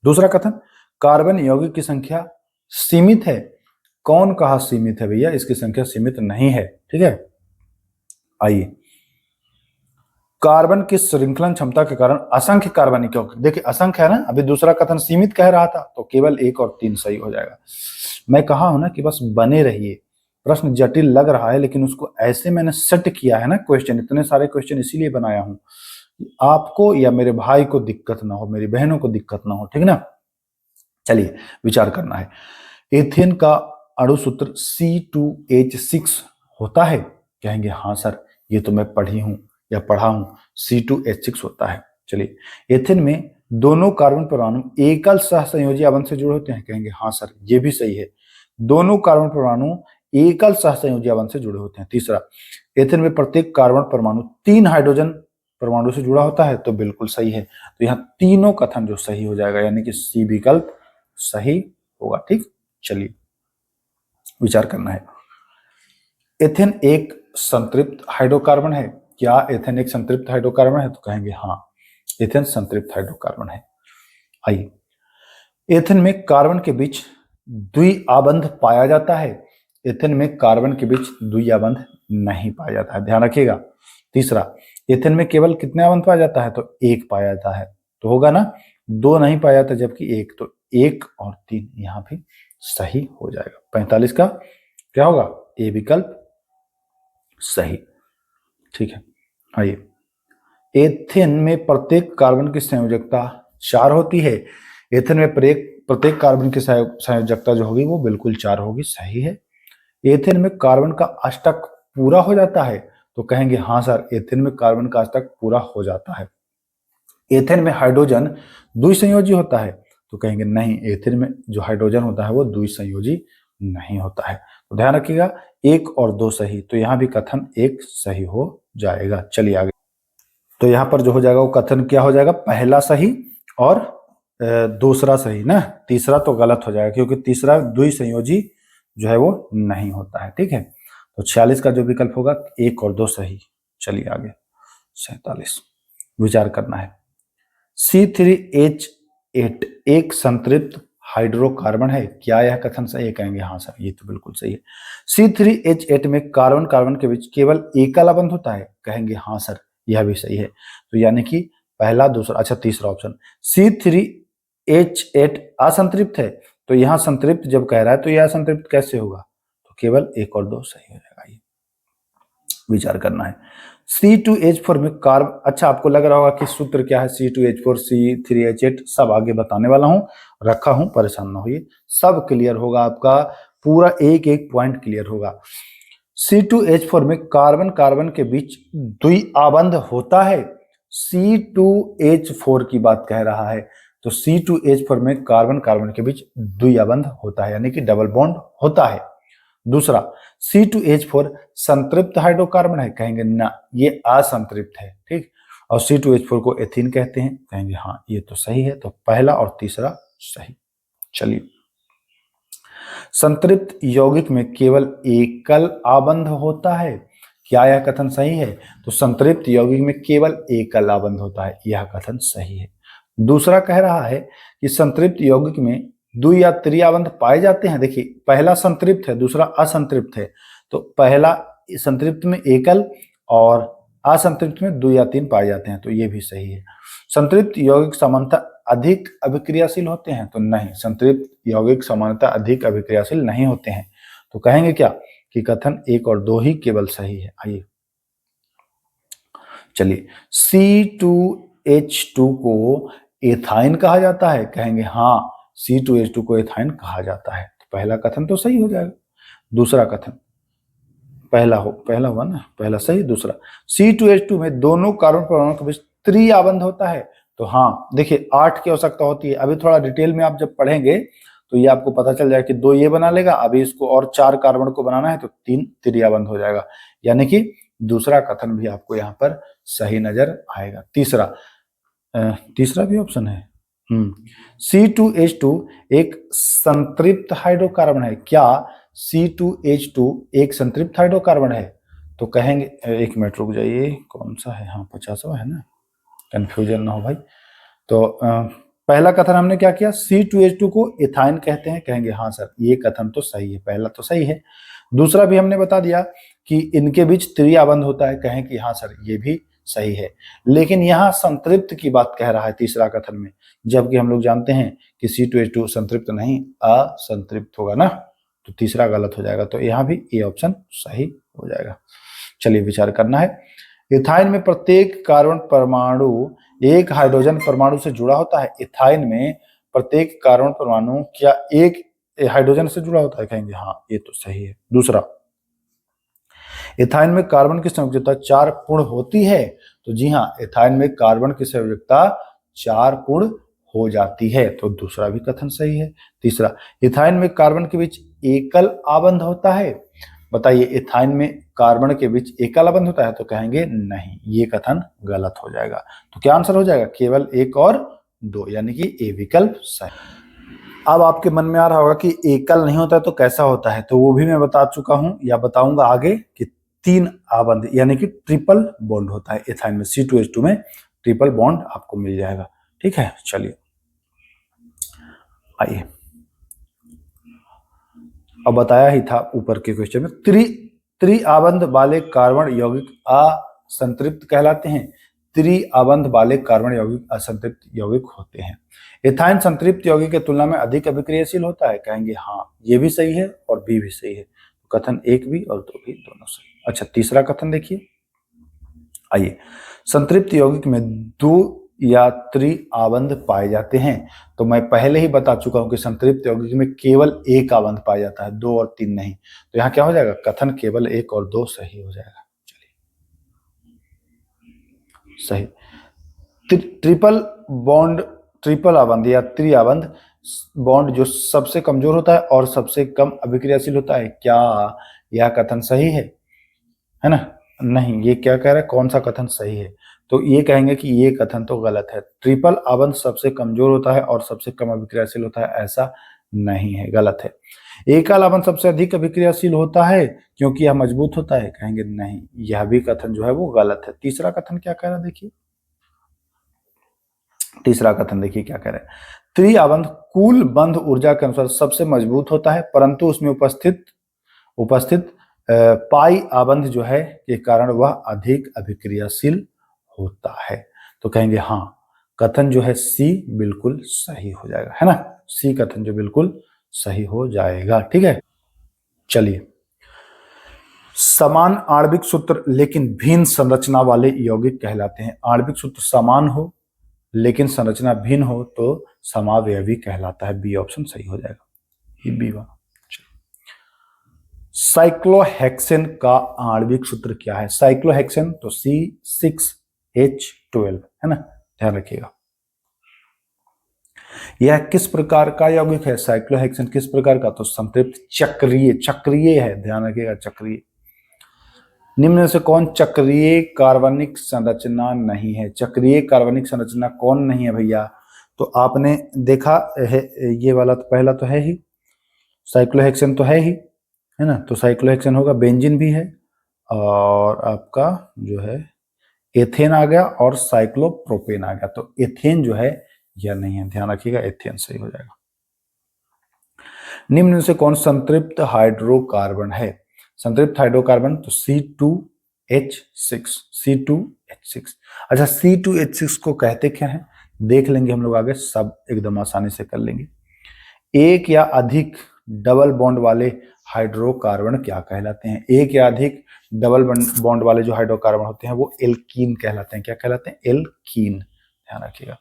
दूसरा कथन, कार्बन यौगिक की संख्या सीमित है, कौन कहा सीमित है भैया? इसकी संख्या सीमित नहीं है, ठीक है। आइए, कार्बन की श्रृंखलन क्षमता के कारण असंख्य कार्बनिक यौगिक, देखिए असंख्य है ना, अभी दूसरा कथन सीमित कह रहा था, तो केवल 1 और 3 सही हो जाएगा। मैं कहा हूं ना कि बस बने रहिए। प्रश्न जटिल लग रहा है, लेकिन उसको ऐसे मैंने सेट किया है ना, क्वेश्चन, इतने सारे क्वेश्चन इसीलिए बनाया हूं, आपको या मेरे भाई को दिक्कत ना हो, मेरी बहनों को दिक्कत ना हो, ठीक ना। चलिए विचार करना है। एथेन का अणु सूत्र C2H6 होता है, कहेंगे हाँ सर, ये तो मैं पढ़ी हूं या पढ़ा हूं, C2H6 होता है। चलिए, एथेन में दोनों कार्बन परमाणु एकल सहसंयोजी आबंध से जुड़े होते हैं, कहेंगे हाँ सर, ये भी सही है, दोनों कार्बन परमाणु एकल सहसंयोजी आबंध से जुड़े होते हैं। तीसरा, एथेन में प्रत्येक कार्बन परमाणु 3 हाइड्रोजन परमाणु से जुड़ा होता है, तो बिल्कुल सही है। तो यहाँ तीनों कथन जो सही हो जाएगा, यानी कि सी विकल्प सही होगा, ठीक। चलिए विचार करना है। एथेन एक संतृप्त हाइड्रोकार्बन है, क्या एथेन एक संतृप्त हाइड्रोकार्बन है? तो कहेंगे हाँ, एथेन संतृप्त हाइड्रोकार्बन है। आइए, एथेन में कार्बन के बीच द्विआबंध पाया जाता है, एथेन में कार्बन के बीच द्विआबंध नहीं पाया जाता है, ध्यान रखिएगा। तीसरा, एथेन में केवल कितने आबंध पाया जाता है? तो 1 पाया जाता है, तो होगा ना, 2 नहीं पाया जाता जबकि 1, तो 1 और 3 यहाँ भी सही हो जाएगा। 45 का क्या होगा? ए विकल्प सही, ठीक है। आइए, एथेन में प्रत्येक कार्बन की संयोजकता 4 होती है, एथेन में प्रत्येक कार्बन की संयोजकता जो होगी वो बिल्कुल 4 होगी, सही है। एथेन में कार्बन का अष्टक पूरा हो जाता है, तो कहेंगे हाँ सर, एथेन में कार्बन का अष्टक पूरा हो जाता है। एथेन में हाइड्रोजन द्विसंयोजी होता है, तो कहेंगे नहीं, एथेन में जो हाइड्रोजन होता है वो द्विसंयोजी नहीं होता है। तो ध्यान रखिएगा, 1 और 2 सही, तो यहाँ भी कथन 1 सही हो जाएगा। चलिए आगे, तो यहाँ पर जो हो जाएगा वो कथन क्या हो जाएगा? पहला सही और दूसरा सही ना, तीसरा तो गलत हो जाएगा, क्योंकि तीसरा द्विसंयोजी जो है वो नहीं होता है, ठीक है। तो 46 का जो विकल्प होगा 1 और 2 सही। चलिए आगे, 47 विचार करना है। C3H8 एक संतृप्त हाइड्रोकार्बन है, क्या यह कथन सही है? कहेंगे हाँ सर, ये तो बिल्कुल सही है। C3H8 में कार्बन कार्बन के बीच केवल एकल आबंध होता है, कहेंगे हाँ सर, यह भी सही है। तो यानी कि पहला, दूसरा, अच्छा तीसरा ऑप्शन, C3H8 असंतृप्त है, तो यहां संतृप्त जब कह रहा है तो यह असंतृप्त कैसे होगा? तो केवल 1 और 2 सही हो जाएगा। ये विचार करना है। C2H4 में कार्ब, अच्छा आपको लग रहा होगा कि सूत्र क्या है, C2H4 C3H8 सब आगे बताने वाला हूं, रखा हूं, परेशान ना होइए, सब क्लियर होगा आपका, पूरा एक एक पॉइंट क्लियर होगा। C2H4 में कार्बन कार्बन के बीच द्विआबंध होता है, C2H4 की बात कह रहा है, तो C2H4 में कार्बन कार्बन के बीच द्विआबंध होता है, यानी कि डबल बॉन्ड होता है। दूसरा, C2H4 संतृप्त हाइड्रोकार्बन है, कहेंगे ना, ये असंतृप्त है, ठीक। और C2H4 को एथीन कहते हैं, कहेंगे हाँ, ये तो सही है। तो पहला और तीसरा सही। चलिए, संतृप्त यौगिक में केवल एकल आबंध होता है, क्या यह कथन सही है? तो संतृप्त यौगिक में केवल एकल आबंध होता है, यह कथन सही है। दूसरा कह रहा है कि संतृप्त यौगिक में द्वि या त्रिआबंध पाए जाते हैं। देखिए, पहला संतृप्त है, दूसरा असंतृप्त है, तो पहला संतृप्त में एकल और असंतृप्त में 2 या 3 पाए जाते हैं, तो ये भी सही है। संतृप्त यौगिक सामान्यतः अधिक अभिक्रियाशील होते हैं, तो नहीं, संतृप्त यौगिक सामान्यतः अधिक अभिक्रियाशील नहीं होते हैं। तो कहेंगे क्या कि कथन 1 और 2 ही केवल सही है। आइए चलिए, C2H2 को एथाइन कहा जाता है, कहेंगे हाँ, C2H2 को एथाइन कहा जाता है। तो पहला कथन तो सही हो जाएगा। दूसरा कथन, पहला हुआ ना, पहला सही, दूसरा C2H2 में दोनों कार्बन परमाणुओं के बीच त्रिआबंध होता है। तो हाँ, देखिए 8 की आवश्यकता होती है। अभी थोड़ा डिटेल में आप जब पढ़ेंगे तो ये आपको पता चल जाएगा कि 2 ये बना लेगा, अभी इसको और 4 कार्बन को बनाना है तो 3 त्रिआबंध हो जाएगा, यानी कि दूसरा कथन भी आपको यहाँ पर सही नजर आएगा। तीसरा भी ऑप्शन है। C2H2 एक संतृप्त हाइड्रोकार्बन है। क्या C2H2 एक संतृप्त हाइड्रोकार्बन है? तो कहेंगे, एक मिनट रुक जाइए, कौन सा है? हाँ, 50वां है ना, कंफ्यूजन ना हो भाई। तो पहला कथन हमने क्या किया, C2H2 को इथाइन कहते हैं, कहेंगे हाँ सर, ये कथन तो सही है, पहला तो सही है। दूसरा भी हमने बता दिया कि इनके बीच त्रिआबंध होता है, कहें कि हाँ सर, ये भी सही है। लेकिन यहाँ संतृप्त की बात कह रहा है तीसरा कथन में, जबकि हम लोग जानते हैं कि C2H2 संतृप्त नहीं, असंतृप्त होगा ना, तो तीसरा गलत हो जाएगा। तो यहाँ भी ये ऑप्शन सही हो जाएगा। चलिए विचार करना है। इथाइन में प्रत्येक कार्बन परमाणु एक हाइड्रोजन परमाणु से जुड़ा होता है। इथाइन में प्रत्येक कार्बन परमाणु क्या एक हाइड्रोजन से जुड़ा होता है? कहेंगे हाँ, ये तो सही है। दूसरा, इथाइन में कार्बन की संयोजकता 4 पूर्ण होती है। तो जी हाँ, इथाइन में कार्बन की संयोजकता 4 पूर्ण हो जाती है, तो दूसरा भी कथन सही है। तीसरा, इथाइन में कार्बन के बीच एकल आबंध होता है। बताइए, इथाइन में कार्बन के बीच एकल आबंध होता है? तो कहेंगे नहीं, ये कथन गलत हो जाएगा। तो क्या आंसर हो जाएगा? केवल 1 और 2, यानी कि ए विकल्प सही। अब आपके मन में आ रहा होगा कि एकल नहीं होता है तो कैसा होता है, तो वो भी मैं बता चुका हूं या बताऊंगा आगे कि 3 आबंध यानी कि ट्रिपल बॉन्ड होता है इथाइन में। C2H2 में ट्रिपल बॉन्ड आपको मिल जाएगा। ठीक है, चलिए आइए, अब बताया ही था ऊपर के क्वेश्चन में, त्रिआबंध वाले कार्बन यौगिक असंतृप्त कहलाते हैं। त्रिआबंध वाले कार्बन यौगिक असंतृप्त यौगिक होते हैं। इथाइन संतृप्त यौगिक की तुलना में अधिक अभिक्रियाशील होता है, कहेंगे हाँ, ये भी सही है और बी भी सही है। कथन 1 भी और 2 भी दोनों सही। अच्छा, तीसरा कथन देखिए, आइए, संतृप्त यौगिक में 2 या त्रिआबंध पाए जाते हैं। तो मैं पहले ही बता चुका हूं कि संतृप्त यौगिक में केवल एक आबंध पाया जाता है, 2 और 3 नहीं। तो यहाँ क्या हो जाएगा? कथन केवल 1 और 2 सही हो जाएगा। चलिए, सही। ट्रिपल बॉन्ड, ट्रिपल आबंध या त्रिआबंध बॉन्ड जो सबसे कमजोर होता है और सबसे कम अभिक्रियाशील होता है, क्या यह कथन सही है ना? नहीं, ये क्या कह रहा है, कौन सा कथन सही है? तो ये कहेंगे कि ये कथन तो गलत है। ट्रिपल आबंध सबसे कमजोर होता है और सबसे कम अभिक्रियाशील होता है, ऐसा नहीं है, गलत है। एकल आबंध सबसे अधिक अभिक्रियाशील होता है क्योंकि यह मजबूत होता है, कहेंगे नहीं, यह भी कथन जो है वो गलत है। तीसरा कथन क्या कह रहा है, देखिए, तीसरा कथन देखिए क्या कह रहा है, त्रिआबंध कुल बंध ऊर्जा के अनुसार सबसे मजबूत होता है, परंतु उसमें उपस्थित पाई आबंध जो है के कारण वह अधिक अभिक्रियाशील होता है। तो कहेंगे हाँ, कथन जो है सी बिल्कुल सही हो जाएगा, है ना? सी कथन जो बिल्कुल सही हो जाएगा। ठीक है, चलिए, समान आणविक सूत्र लेकिन भिन्न संरचना वाले यौगिक कहलाते हैं। आणविक सूत्र समान हो लेकिन संरचना भिन्न हो तो समावयवी कहलाता है। बी ऑप्शन सही हो जाएगा, ये बी वन। साइक्लोहेक्सेन का आणविक सूत्र क्या है? साइक्लोहेक्सेन तो C6H12 है ना, ध्यान रखिएगा। यह किस प्रकार का यौगिक है? साइक्लोहेक्सेन किस प्रकार का? तो संतृप्त चक्रीय है, ध्यान रखिएगा, चक्रीय। निम्न से कौन चक्रीय कार्बनिक संरचना नहीं है? चक्रीय कार्बनिक संरचना कौन नहीं है भैया? तो आपने देखा है, ये वाला तो पहला तो है ही, साइक्लोहेक्सेन तो है ही, है ना? तो साइक्लोहेक्सेन होगा, बेंजीन भी है और आपका जो है एथेन आ गया और साइक्लोप्रोपेन आ गया। तो एथेन जो है यह नहीं है, ध्यान रखिएगा, एथेन सही हो जाएगा। निम्न में से कौन संतृप्त हाइड्रोकार्बन है? संतृप्त हाइड्रोकार्बन तो C2H6, C2H6। अच्छा, C2H6 को कहते क्या है देख लेंगे हम लोग आगे, सब एकदम आसानी से कर लेंगे। एक या अधिक डबल बॉन्ड वाले हाइड्रोकार्बन क्या कहलाते हैं? एक या अधिक डबल बॉन्ड वाले जो हाइड्रोकार्बन होते हैं वो एल्कीन कहलाते हैं। क्या कहलाते हैं? एल्कीन, ध्यान रखिएगा।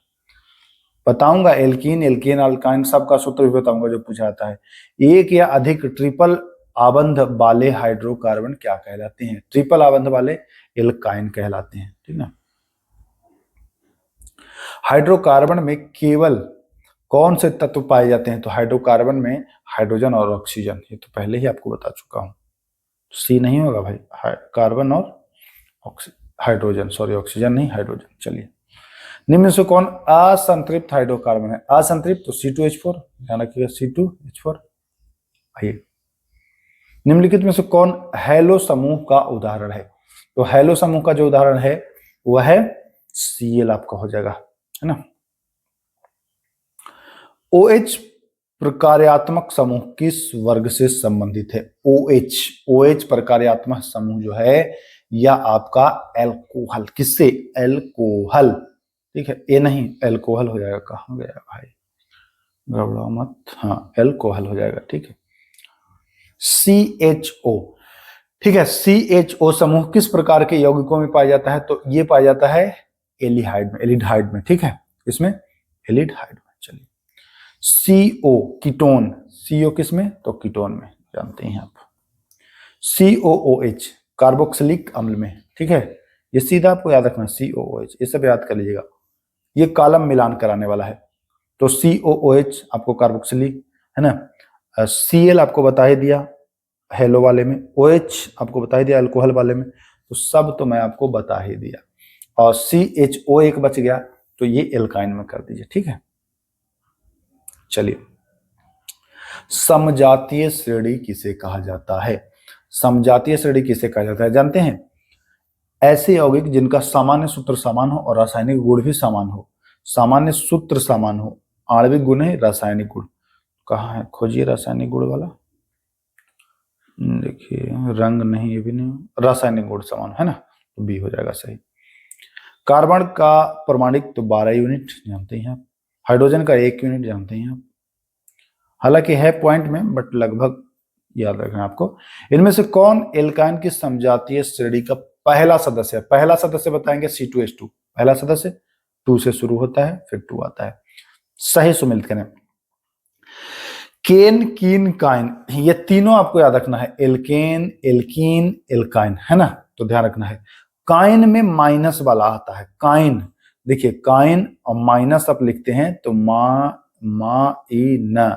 बताऊंगा एल्कीन, एल्केन, अल्काइन सबका सूत्र भी बताऊंगा जो पूछा जाता है। एक या अधिक ट्रिपल आबंध वाले हाइड्रोकार्बन क्या कहलाते हैं? ट्रिपल आबंध वाले एल्काइन कहलाते हैं, ठीक ना। हाइड्रोकार्बन में केवल कौन से तत्व पाए जाते हैं? तो हाइड्रोकार्बन में हाइड्रोजन और ऑक्सीजन, ये तो पहले ही आपको बता चुका हूं। सी नहीं होगा भाई, कार्बन और हाइड्रोजन, सॉरी ऑक्सीजन नहीं, हाइड्रोजन। चलिए, निम्न में से कौन असंतृप्त हाइड्रोकार्बन है? असंतृप्त तो C2H4, ध्यान रखिएगा, C2H4। आइए, निम्नलिखित में से कौन हैलो समूह का उदाहरण है? तो हैलो समूह का जो उदाहरण है वह है Cl आपका हो जाएगा, है ना। OH प्रकार्यात्मक समूह किस वर्ग से संबंधित है? OH प्रकार्यात्मक समूह जो है या आपका एल्कोहल, किससे? एल्कोहल, ठीक है। ए नहीं, एल्कोहल हो जाएगा। कहाँ गया भाई, गड़बड़ा मत, हाँ एल्कोहल हो जाएगा, ठीक है। CHO, ठीक है। CHO समूह किस प्रकार के यौगिकों में पाया जाता है? तो ये पाया जाता है एल्डिहाइड में, एल्डिहाइड में, ठीक है। इसमें एल्डिहाइड में। चलिए, CO कीटोन, CO किस में? तो कीटोन में, जानते हैं आप। COOH कार्बोक्सिलिक अम्ल में, ठीक है। ये सीधा आपको याद रखना, COOH, ये सब याद कर लीजिएगा, ये कॉलम मिलान कराने वाला है। तो COOH आपको कार्बोक्सिलिक, है ना। Cl आपको बता ही दिया हेलो वाले में, OH आपको बता ही दिया अल्कोहल वाले में, तो सब तो मैं आपको बता ही दिया। और CHO एक बच गया, तो ये एल्काइन में कर दीजिए, ठीक है। चलिए, समजातीय श्रेणी किसे कहा जाता है? समजातीय श्रेणी किसे कहा जाता है जानते हैं? ऐसे यौगिक जिनका सामान्य सूत्र समान हो और रासायनिक गुण भी समान हो। सामान्य सूत्र समान हो, आणविक गुण है, रासायनिक गुण कहाँ है? खोजिए रासायनिक गुण वाला, देखिए रंग नहीं, ये भी नहीं, रासायनिक गुण समान है ना, तो बी हो जाएगा सही। कार्बन का परमाणिक तो 12 यूनिट जानते हैं आप, हाइड्रोजन का 1 यूनिट जानते हैं आप, हालांकि है पॉइंट में बट लगभग याद रखना आपको। इनमें से कौन एल्काइन की समजातीय श्रेणी का पहला सदस्य है? पहला सदस्य बताएंगे C2H2, पहला सदस्य 2 से शुरू होता है फिर 2 आता है, सही सुमिलित करें। केन, कीन, काइन, ये तीनों आपको याद रखना है, एल्केन, एल्कीन, एल्काइन, है ना, तो ध्यान रखना है। काइन में माइनस वाला आता है, काइन, देखिए काइन और माइनस आप लिखते हैं तो न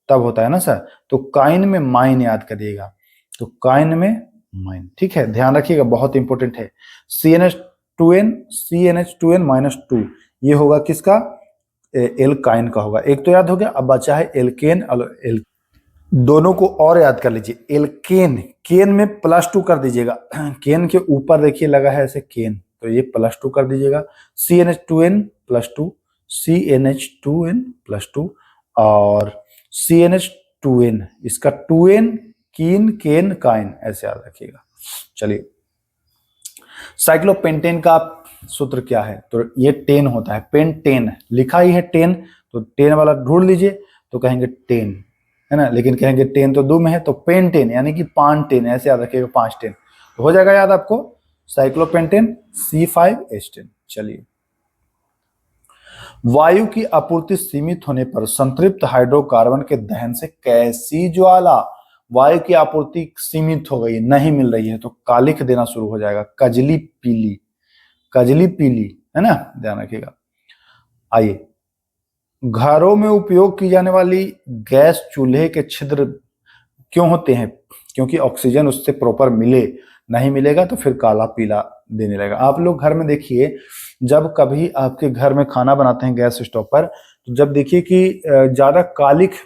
तब होता है ना सर, तो काइन में माइन याद करिएगा, तो काइन में माइन, ठीक है, ध्यान रखिएगा, बहुत इंपॉर्टेंट है। CNH2n -2 ये होगा किसका? एल्काइन का होगा। एक तो याद हो गया, अब बचा है एल्केन और दोनों को और याद कर लीजिए। एल्केन, केन में +2 कर दीजिएगा, केन के ऊपर देखिए लगा है ऐसे केन, तो ये +2 कर दीजिएगा। CNH2n +2, CNH2n +2 और CNH2n, इसका 2n, कीन, केन, काइन, ऐसे याद रखिएगा। चलिए, साइक्लोपेंटेन का सूत्र क्या है? तो ये 10 होता है, पेंटेन लिखा ही है 10, तो 10 वाला ढूंढ लीजिए तो कहेंगे 10, है ना, लेकिन कहेंगे 10 तो 2 में है, तो पेंटेन यानी कि 510, ऐसे याद रखिएगा, 510 तो हो जाएगा याद आपको, साइक्लोपेंटेन C5H10। चलिए, वायु की आपूर्ति सीमित होने पर संतृप्त हाइड्रोकार्बन के दहन से कैसी ज्वाला? वायु की आपूर्ति सीमित हो गई, नहीं मिल रही है, तो कालिख देना शुरू हो जाएगा, कजली पीली, कजली पीली, है ना, ध्यान रखिएगा। आइए, घरों में उपयोग की जाने वाली गैस चूल्हे के छिद्र क्यों होते हैं? क्योंकि ऑक्सीजन उससे प्रॉपर मिले, नहीं मिलेगा तो फिर काला पीला देने लगेगा। आप लोग घर में देखिए, जब कभी आपके घर में खाना बनाते हैं गैस स्टोव पर, तो जब देखिए कि ज्यादा कालिख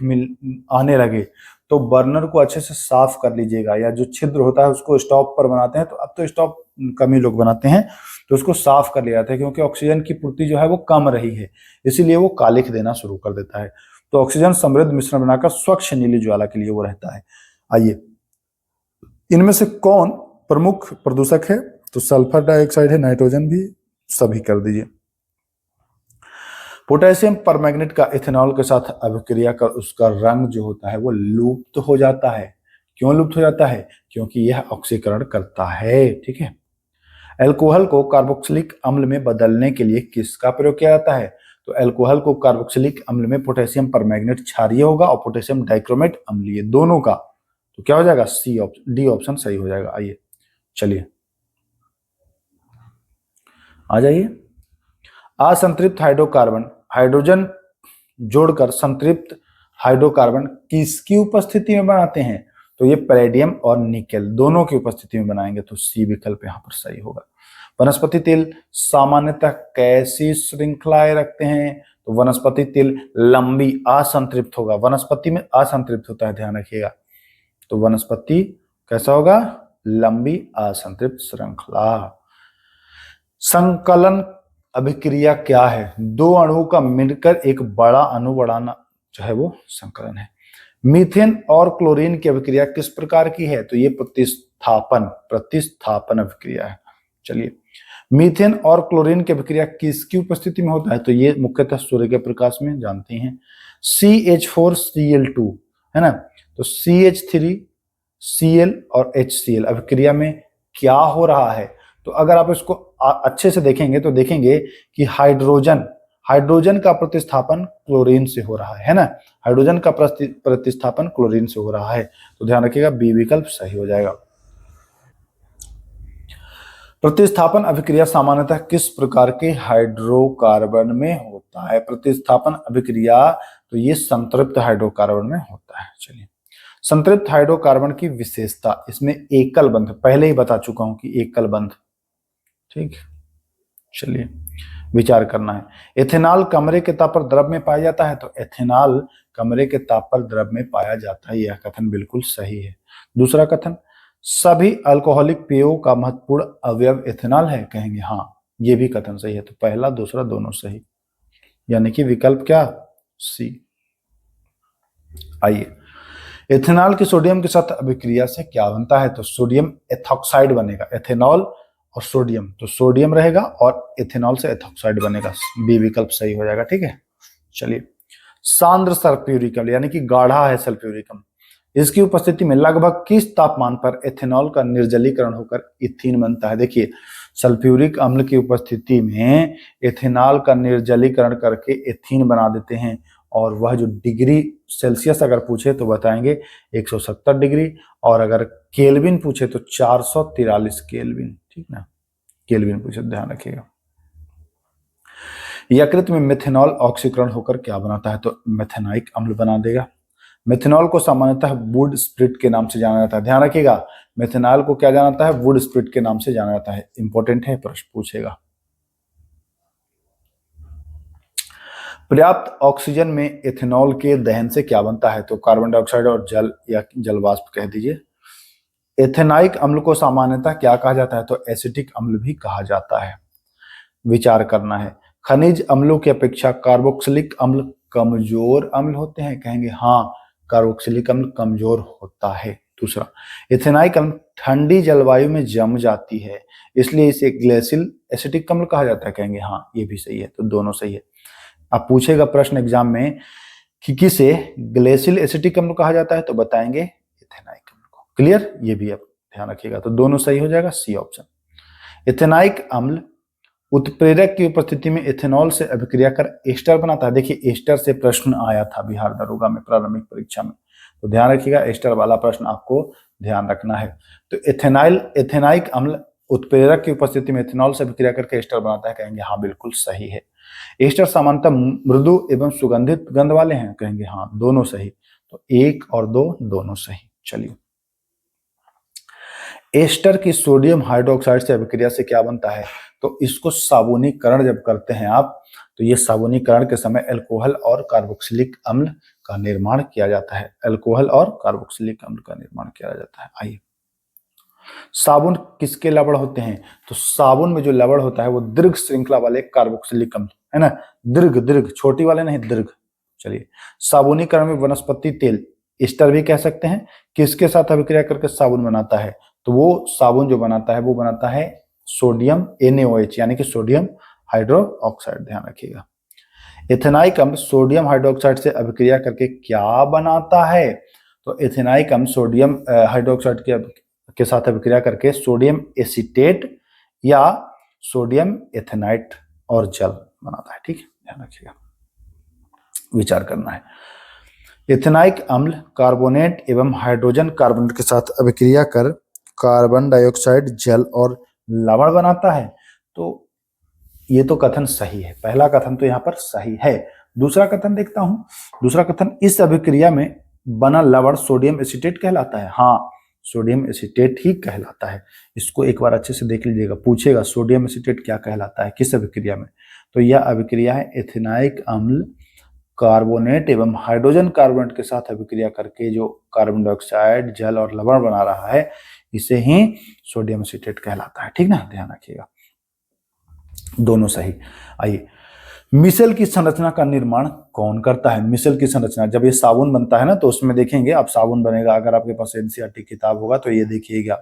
आने लगे तो बर्नर को अच्छे से साफ कर लीजिएगा, या जो छिद्र होता है उसको स्टॉप पर बनाते हैं, तो अब तो स्टॉप कम ही लोग बनाते हैं, तो उसको साफ कर लिया जाता है, क्योंकि ऑक्सीजन की पूर्ति जो है वो कम रही है, इसीलिए वो कालिख देना शुरू कर देता है। तो ऑक्सीजन समृद्ध मिश्रण बनाकर स्वच्छ नीली ज्वाला के लिए वो रहता है। आइए, इनमें से कौन प्रमुख प्रदूषक है? तो सल्फर डाइऑक्साइड है, नाइट्रोजन भी, सभी कर दीजिए। पोटेशियम परमैंगनेट का इथेनॉल के साथ अभिक्रिया कर उसका रंग जो होता है वो लुप्त हो जाता है। क्यों लुप्त हो जाता है? क्योंकि यह ऑक्सीकरण करता है। ठीक है। अल्कोहल को कार्बोक्सिलिक अम्ल में बदलने के लिए किसका प्रयोग किया जाता है? तो अल्कोहल को कार्बोक्सिलिक अम्ल में पोटेशियम परमैंगनेट क्षारीय होगा और पोटेशियम डाइक्रोमेट अम्लीय, दोनों का। तो क्या हो जाएगा? सी ऑप्शन, डी ऑप्शन सही हो जाएगा। आइए चलिए आ जाइए। असंतृप्त हाइड्रोकार्बन, हाइड्रोजन जोड़कर संतृप्त हाइड्रोकार्बन किसकी उपस्थिति में बनाते हैं? तो ये पैलेडियम और निकेल दोनों की उपस्थिति में बनाएंगे, तो सी विकल्प यहाँ पर सही होगा। वनस्पति तेल सामान्यतः कैसी श्रृंखलाएं रखते हैं? तो वनस्पति तेल लंबी असंतृप्त होगा, वनस्पति में असंतृप्त होता है, ध्यान रखिएगा। तो वनस्पति कैसा होगा? लंबी असंतृप्त श्रृंखला। संकलन अभिक्रिया क्या है? दो अणुओं का मिलकर एक बड़ा अणु बनाना जो है वो संकलन है। मीथेन और क्लोरीन की अभिक्रिया किस प्रकार की है? तो ये प्रतिस्थापन अभिक्रिया है। चलिए, मीथेन और क्लोरीन की अभिक्रिया किसकी उपस्थिति में होता है? तो ये मुख्यतः सूर्य के प्रकाश में, जानते हैं। CH4Cl2 है ना, तो CH3Cl और HCl अभिक्रिया में क्या हो रहा है? तो अगर आप इसको अच्छे से देखेंगे तो देखेंगे कि हाइड्रोजन का प्रतिस्थापन क्लोरीन से हो रहा है ना, हाइड्रोजन का प्रतिस्थापन क्लोरीन से हो रहा है। तो ध्यान रखिएगा, बी विकल्प सही हो जाएगा। प्रतिस्थापन अभिक्रिया सामान्यतः किस प्रकार के हाइड्रोकार्बन में होता है? प्रतिस्थापन अभिक्रिया तो ये संतृप्त हाइड्रोकार्बन में होता है। चलिए, संतृप्त हाइड्रोकार्बन की विशेषता, इसमें एकल बंध, पहले ही बता चुका हूं कि एकल बंध। ठीक, चलिए विचार करना है। एथेनॉल कमरे के ताप पर द्रव में पाया जाता है? तो एथेनॉल कमरे के ताप पर द्रव में पाया जाता है, यह कथन बिल्कुल सही है। दूसरा कथन, सभी अल्कोहलिक पेयों का महत्वपूर्ण अवयव एथेनॉल है? कहेंगे हाँ, यह भी कथन सही है। तो पहला दूसरा दोनों सही, यानी कि विकल्प क्या? सी। आइए, एथेनॉल की सोडियम के साथ अभिक्रिया से क्या बनता है? तो सोडियम एथॉक्साइड बनेगा। एथेनॉल और सोडियम, तो सोडियम रहेगा और एथेनॉल से एथॉक्साइड बनेगा, बी विकल्प सही हो जाएगा। ठीक है। चलिए, सांद्र सल्फ्यूरिक अम्ल यानी कि गाढ़ा है सल्फ्यूरिक अम्ल, इसकी उपस्थिति में लगभग किस तापमान पर एथेनॉल का निर्जलीकरण होकर इथीन बनता है? देखिए, सल्फ्यूरिक अम्ल की उपस्थिति में एथेनॉल का निर्जलीकरण करके एथीन बना देते हैं, और वह जो डिग्री सेल्सियस अगर पूछे तो बताएंगे 170 डिग्री, और अगर केल्विन पूछे तो 443 केल्विन। ठीक ना, केल्विन पूछे, ध्यान रखिएगा। यकृत में मेथेनॉल ऑक्सीकरण होकर क्या बनाता है? तो मेथेनाइक अम्ल बना देगा। मेथेनॉल को सामान्यतः वुड स्प्रिट के नाम से जाना जाता है, ध्यान रखिएगा। मेथेनॉल को क्या जाना जाता है? वुड स्प्रिट के नाम से जाना जाता है। इंपॉर्टेंट है, प्रश्न पूछेगा। पर्याप्त ऑक्सीजन में एथेनॉल के दहन से क्या बनता है? तो कार्बन डाइऑक्साइड और जल, या जल वाष्प कह दीजिए। एथेनाइक अम्ल को सामान्यतः क्या कहा जाता है? तो एसिटिक अम्ल भी कहा जाता है। विचार करना है। खनिज अम्लों की अपेक्षा कार्बोक्सिलिक अम्ल कमजोर अम्ल होते हैं? कहेंगे हाँ, कार्बोक्सिलिक अम्ल कमजोर होता है। दूसरा, एथेनाइक अम्ल ठंडी जलवायु में जम जाती है, इसलिए इसे ग्लेसिल एसिटिक अम्ल कहा जाता है? कहेंगे हाँ, ये भी सही है। तो दोनों सही है। अब पूछेगा प्रश्न एग्जाम में कि किसे ग्लेसिल एसिटिक अम्ल कहा जाता है? तो बताएंगे एथेनाइक अम्ल को। क्लियर, ये भी आप ध्यान रखिएगा। तो दोनों सही हो जाएगा, सी ऑप्शन। एथेनाइक अम्ल उत्प्रेरक की उपस्थिति में एथेनॉल से अभिक्रिया कर एस्टर बनाता है। देखिए, एस्टर से प्रश्न आया था बिहार दरोगा में प्रारंभिक परीक्षा में, तो ध्यान रखिएगा, एस्टर वाला प्रश्न आपको ध्यान रखना है। तो एथेनाइक अम्ल उत्प्रेरक की उपस्थिति में एथेनॉल से अभिक्रिया करके एस्टर बनाता है? कहेंगे हाँ, बिल्कुल सही है। एस्टर सामान्यतः मृदु एवं सुगंधित गंध वाले हैं? कहेंगे हाँ, दोनों सही। तो 1 और 2 दोनों सही। चलिए, एस्टर की सोडियम हाइड्रोक्साइड से अभिक्रिया से क्या बनता है? तो इसको साबुनीकरण जब करते हैं आप, तो ये साबुनीकरण के समय अल्कोहल और कार्बोक्सिलिक अम्ल का निर्माण किया जाता है। अल्कोहल और कार्बोक्सिलिक अम्ल का निर्माण किया जाता है। आइए, साबुन किसके लवण होते हैं? तो साबुन में जो लवण होता है वो दीर्घ श्रृंखला वाले कार्बोक्सिलिक अम्ल, है ना, दीर्घ दीर्घ, छोटी वाले नहीं, दीर्घ। चलिए, साबुनीकरण में वनस्पति तेल, एस्टर भी कह सकते हैं, किसके साथ अभिक्रिया करके साबुन बनाता है? तो वो साबुन जो बनाता है वो बनाता है सोडियम NaOH यानी कि सोडियम हाइड्रोक्साइड, ध्यान रखिएगा। एथेनाइक अम्ल सोडियम हाइड्रोक्साइड से अभिक्रिया करके क्या बनाता है? तो एथेनाइक अम्ल सोडियम हाइड्रोक्साइड के साथ अभिक्रिया करके सोडियम एसीटेट या सोडियम एथेनाइट और जल बनाता है। ठीक है, ध्यान रखिएगा, विचार करना है। एथेनाइक अम्ल कार्बोनेट एवं हाइड्रोजन कार्बोनेट के साथ अभिक्रिया कर कार्बन डाइऑक्साइड, जल और लवण बनाता है। तो ये तो कथन सही है, पहला कथन तो यहाँ पर सही है। दूसरा कथन देखता हूं। दूसरा कथन, इस अभिक्रिया में बना लवण सोडियम एसीटेट कहलाता है। हाँ, सोडियम एसीटेट ही कहलाता है। इसको एक बार अच्छे से देख लीजिएगा, पूछेगा सोडियम एसीटेट क्या कहलाता है, किस अभिक्रिया में? तो यह अभिक्रिया है एथेनाइक अम्ल कार्बोनेट एवं हाइड्रोजन कार्बोनेट के साथ अभिक्रिया करके जो कार्बन डाइऑक्साइड, जल और लवण बना रहा है, इसे ही सोडियम एसीटेट कहलाता है। ठीक ना, ध्यान रखिएगा, दोनों सही। आइए, मिसल की संरचना का निर्माण कौन करता है? मिसल की संरचना, जब ये साबुन बनता है ना, तो उसमें देखेंगे आप, साबुन बनेगा, अगर आपके पास एनसीईआरटी किताब होगा तो ये देखिएगा,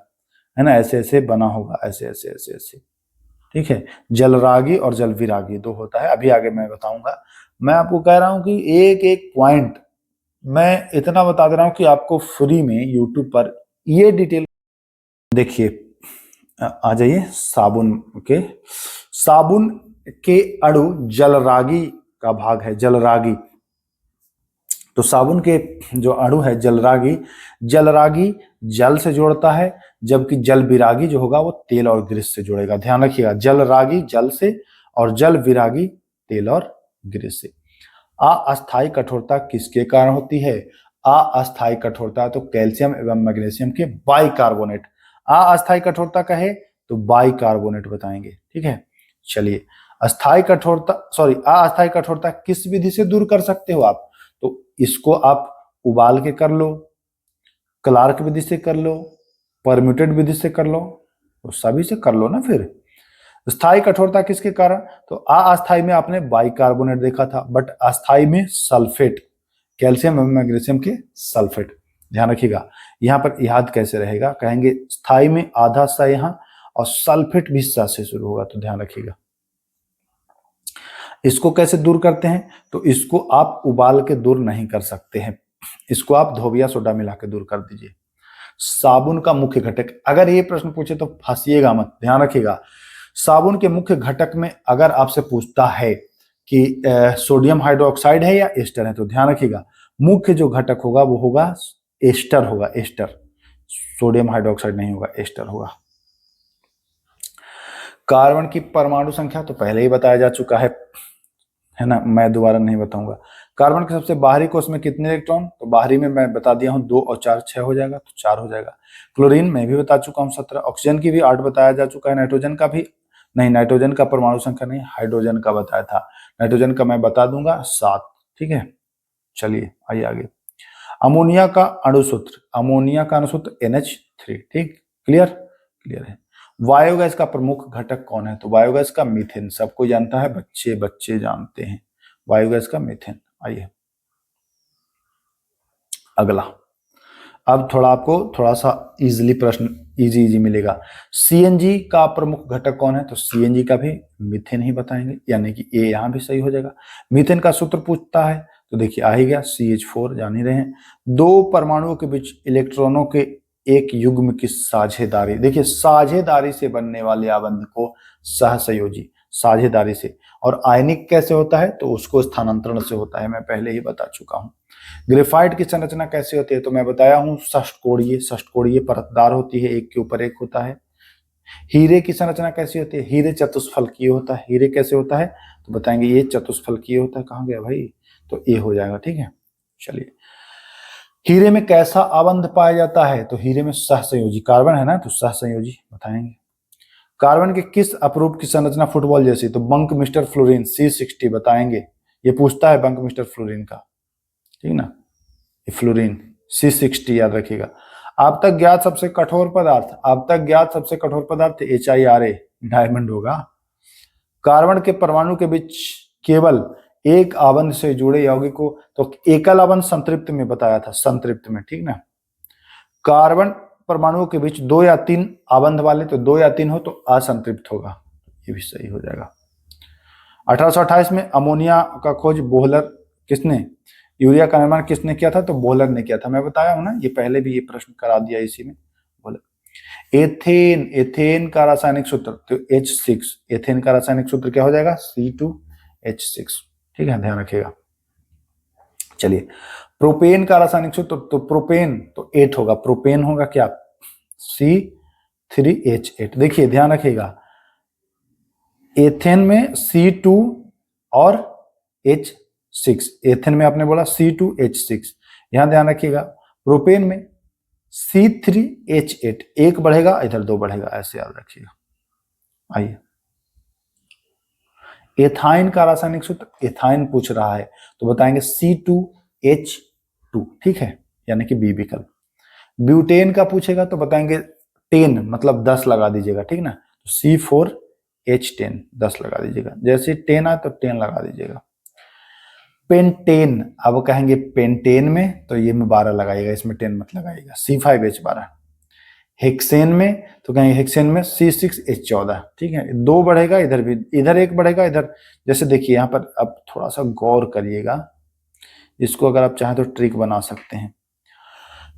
है ना, ऐसे ऐसे बना होगा, ऐसे ऐसे ऐसे ऐसे। ठीक है, जलरागी और जलविरागी दो होता है, अभी आगे मैं बताऊंगा। मैं आपको कह रहा हूं कि एक एक पॉइंट मैं इतना बता दे रहा हूं कि आपको फ्री में यूट्यूब पर ये डिटेल देखिए। आ जाइए, साबुन के, साबुन के अणु जलरागी का भाग है, जलरागी। तो साबुन के जो अणु है जलरागी, जलरागी जल से जोड़ता है, जबकि जल विरागी जो होगा वो तेल और ग्रीस से जोड़ेगा। ध्यान रखिएगा, जलरागी जल से और जल विरागी तेल और ग्रीस से। अस्थायी कठोरता किसके कारण होती है? अस्थायी कठोरता तो कैल्शियम एवं मैग्नीशियम के बाइकार्बोनेट। अस्थायी कठोरता कहे तो बाइकार्बोनेट बताएंगे। ठीक है, चलिए, अस्थायी कठोरता किस विधि से दूर कर सकते हो आप? तो इसको आप उबाल के कर लो, क्लार्क विधि से कर लो, परम्यूटेड विधि से कर लो, तो सभी से कर लो ना। फिर स्थायी कठोरता किसके कारण? तो अस्थायी में आपने बाइकार्बोनेट देखा था, बट अस्थायी में सल्फेट, कैल्शियम एवं मैग्नीशियम के सल्फेट। ध्यान रखिएगा, यहाँ पर याद कैसे रहेगा, कहेंगे स्थायी में आधा सा यहाँ और सल्फेट भी सा से शुरू होगा, तो ध्यान रखिएगा। इसको कैसे दूर करते हैं? तो इसको आप उबाल के दूर नहीं कर सकते हैं, इसको आप धोबिया सोडा मिला के दूर कर दीजिए। साबुन का मुख्य घटक, अगर ये प्रश्न पूछे तो फंसिएगा मत, ध्यान रखिएगा। साबुन के मुख्य घटक में अगर आपसे पूछता है कि सोडियम हाइड्रोक्साइड है या एस्टर है, तो ध्यान रखिएगा मुख्य जो घटक होगा वो होगा एस्टर होगा, एस्टर। सोडियम हाइड्रोक्साइड नहीं होगा, एस्टर होगा। कार्बन की परमाणु संख्या तो पहले ही बताया जा चुका है ना, मैं दोबारा नहीं बताऊंगा। कार्बन के सबसे बाहरी कोष में कितने इलेक्ट्रॉन? तो बाहरी में मैं बता दिया हूं 2 और 4 6 हो जाएगा, तो 4 हो जाएगा। क्लोरीन मैं भी बता चुका हूं 17। ऑक्सीजन की भी 8 बताया जा चुका है। नाइट्रोजन का भी नहीं, नाइट्रोजन का परमाणु संख्या नहीं, हाइड्रोजन का बताया था। नाइट्रोजन का मैं बता दूंगा 7। ठीक है, चलिए आइए आगे। अमोनिया का अणुसूत्र, अमोनिया का अणुसूत्र NH3। ठीक, क्लियर, क्लियर है। बायोगैस का प्रमुख घटक कौन है? तो बायोगैस का मीथेन, सबको जानता है, बच्चे बच्चे जानते हैं बायोगैस का मीथेन। आइए अगला, अब थोड़ा आपको थोड़ा सा इजीली प्रश्न, इजी मिलेगा। सीएनजी का प्रमुख घटक कौन है? तो सीएनजी का भी मीथेन ही बताएंगे, यानी कि ए यहां भी सही हो जाएगा। मीथेन का सूत्र पूछता है तो देखिए आ ही गया, CH4, जान ही रहे हैं। 2 परमाणुओं के बीच इलेक्ट्रॉनों के एक युग्म की साझेदारी, देखिए साझेदारी से बनने वाले आबंध को सहसंयोजी, साझेदारी से। और आयनिक कैसे होता है? तो उसको स्थानांतरण से होता है, मैं पहले ही बता चुका हूं। ग्रेफाइट की संरचना कैसे होती है? तो मैं बताया हूं षष्ठकोणीय परतदार होती है, एक के ऊपर एक होता है। हीरे की संरचना कैसी होती है? हीरे चतुष्फलकीय होता है। हीरे कैसे होता है? तो बताएंगे ये चतुष्फलकीय होता है। कहां गया भाई? तो ये हो जाएगा। ठीक है, चलिए। हीरे में कैसा आबंध पाया जाता है? तो हीरे में सहसंयोजी, कार्बन है ना, तो सहसंयोजी बताएंगे। कार्बन के किस अपरूप की संरचना फुटबॉल जैसी? तो बंक मिस्टर फ्लोरीन C60 बताएंगे, ये पूछता है बंक मिस्टर फ्लोरीन का। ठीक ना, फ्लोरीन C60 याद रखिएगा। अब तक ज्ञात सबसे कठोर पदार्थ HIRA डायमंड होगा। कार्बन के परमाणु के बीच केवल एक आबंध से जुड़े यौगिक को तो एकल आबंध संतृप्त में बताया था, संतृप्त में, ठीक ना। कार्बन परमाणुओं के बीच 2 या 3 आबंध वाले, तो 2 या 3 हो तो असंतृप्त होगा, ये भी सही हो जाएगा। 1828 में अमोनिया का खोज बोहलर किसने, यूरिया का निर्माण किसने किया था, तो बोहलर ने किया था। मैं बताया हूं ना, ये पहले भी ये प्रश्न करा दिया इसी में, बोहलर। एथेन का रासायनिक सूत्र तो H6, एथेन का रासायनिक सूत्र क्या हो जाएगा, C2H6, ठीक है, ध्यान रखिएगा। चलिए, प्रोपेन का रासायनिक सूत्र तो प्रोपेन तो 8 होगा, प्रोपेन होगा क्या, C3H8। देखिए ध्यान रखिएगा, एथेन में C2 और H6, एथेन में आपने बोला C2H6, यहां ध्यान रखिएगा प्रोपेन में C3H8, एक बढ़ेगा इधर 2 बढ़ेगा, ऐसे याद रखिएगा। आइए, एथाइन का रासायनिक सूत्र, एथाइन पूछ रहा है तो बताएंगे C2H2, ठीक है, यानी कि बी विकल्प। ब्यूटेन का पूछेगा तो बताएंगे 10 मतलब 10 लगा दीजिएगा, ठीक ना, तो C4H10 10 लगा दीजिएगा, जैसे 10 आए तो 10 लगा दीजिएगा। पेंटेन, अब कहेंगे पेंटेन में तो ये में 12 लगाइएगा, इसमें 10 मत लगाइएगा, C5H12। हेक्सेन में तो कहेंगे हेक्सेन में C6H14, ठीक है, 2 बढ़ेगा इधर भी, इधर 1 बढ़ेगा इधर, जैसे देखिए यहाँ पर अब थोड़ा सा गौर करिएगा, इसको अगर आप चाहें तो ट्रिक बना सकते हैं।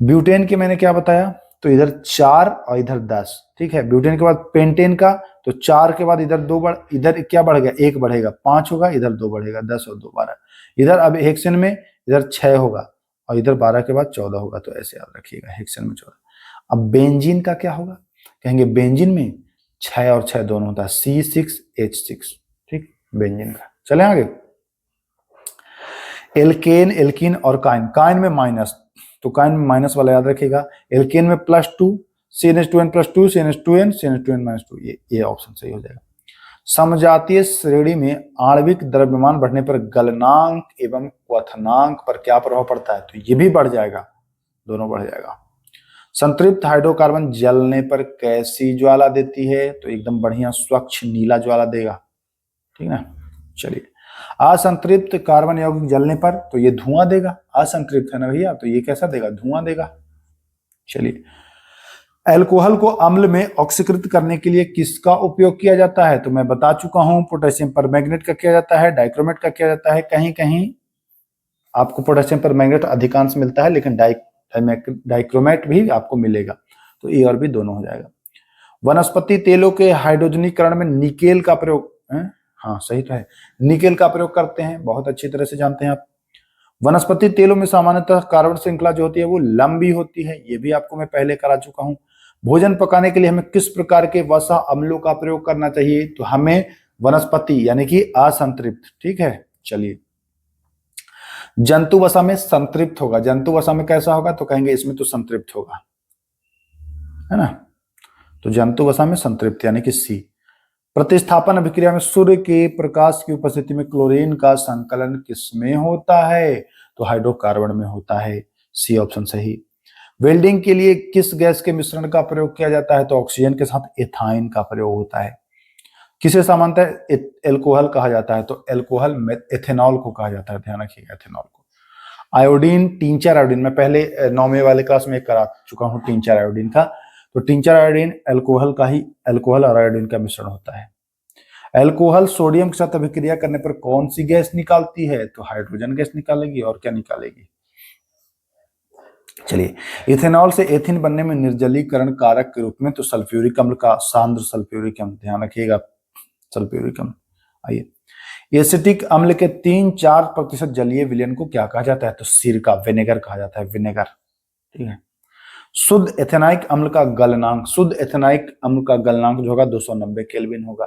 ब्यूटेन के मैंने क्या बताया, तो इधर 4 और इधर 10, ठीक है। ब्यूटेन के बाद पेंटेन का तो 4 के बाद इधर 2 इधर क्या बढ़ गया, 1 बढ़ेगा, 5 होगा, इधर 2 बढ़ेगा, 10 और 2 12, इधर अब हेक्सेन में इधर 6 होगा और इधर 12 के बाद 14 होगा, तो ऐसे याद रखिएगा, हेक्सेन में 14। अब बेंजीन का क्या होगा, कहेंगे बेंजीन में 6 और 6 दोनों होता है, C6H6, ठीक, बेंजीन का। चले आगे, एल्केन, एल्कीन और काइन, काइन में माइनस, तो काइन में माइनस वाला याद रखिएगा। एल्केन में +2, CnH2n+2, CnH2n, CnH2n-2, ये ऑप्शन सही हो जाएगा। समजातीय श्रेणी में आणविक द्रव्यमान बढ़ने पर गलनांक एवं क्वथनांक पर क्या प्रभाव पड़ता है, तो ये भी बढ़ जाएगा, दोनों बढ़ जाएगा। संतृप्त हाइड्रोकार्बन जलने पर कैसी ज्वाला देती है, तो एकदम बढ़िया स्वच्छ नीला ज्वाला देगा, ठीक ना। चलिए, असंतृप्त कार्बन यौगिक जलने पर तो ये धुआं देगा, असंतृप्त है ना भैया, तो ये कैसा देगा, धुआं देगा। चलिए, अल्कोहल को अम्ल में ऑक्सीकृत करने के लिए किसका उपयोग किया जाता है, तो मैं बता चुका हूं, पोटेशियम परमैंगनेट का किया जाता है, डाइक्रोमेट का किया जाता है, कहीं कहीं आपको पोटेशियम परमैंगनेट अधिकांश मिलता है, लेकिन डाइक्रोमेट भी आपको मिलेगा, तो ए और बी दोनों हो जाएगा। वनस्पति तेलों के हाइड्रोजनीकरण में निकेल का प्रयोग, हाँ सही तो है, निकेल का प्रयोग करते हैं, बहुत अच्छी तरह से जानते हैं आप। वनस्पति तेलों में सामान्यतः कार्बन श्रृंखला जो होती है वो लंबी होती है, ये भी आपको मैं पहले करा चुका हूं। भोजन पकाने के लिए हमें किस प्रकार के वसा अम्लों का प्रयोग करना चाहिए, तो हमें वनस्पति यानी कि असंतृप्त, ठीक है। चलिए, जंतु वसा में संतृप्त होगा, जंतु वसा में कैसा होगा, तो कहेंगे इसमें तो संतृप्त होगा, है ना, तो जंतु वसा में संतृप्त यानी कि सी। प्रतिस्थापन अभिक्रिया में सूर्य के प्रकाश की उपस्थिति में क्लोरीन का संकलन किसमें होता है, तो हाइड्रोकार्बन में होता है, सी ऑप्शन सही। वेल्डिंग के लिए किस गैस के मिश्रण का प्रयोग किया जाता है, तो ऑक्सीजन के साथ एथाइन का प्रयोग होता है। किसे सामान्यतः एल्कोहल कहा जाता है, तो एल्कोहल एथेनॉल को कहा जाता है, ध्यान रखिएगा, एथेनॉल को। आयोडीन, टिंचर आयोडीन, मैं पहले 9वें वाले क्लास में करा चुका हूं टिंचर आयोडीन का, तो टिंचर आयोडीन एल्कोहल का ही, एल्कोहल और आयोडीन का मिश्रण होता है। एल्कोहल सोडियम के साथ अभिक्रिया करने पर कौन सी गैस निकालती है, तो हाइड्रोजन गैस निकालेगी, और क्या निकालेगी। चलिए, इथेनॉल से एथिन बनने में निर्जलीकरण कारक के रूप में तो सल्फ्यूरिक अम्ल का, सांद्र सल्फ्यूरिक अम्ल, ध्यान रखिएगा, सल्फ्यूरिक अम्ल। आइए, एसिटिक अम्ल के 3-4% जलीय विलयन को क्या कहा जाता है, तो सिरका, विनेगर कहा जाता है, विनेगर, ठीक है। शुद्ध एथेनाइक अम्ल का गलनांक, शुद्ध एथेनाइक अम्ल का गलनांक जो होगा 290 केल्विन होगा।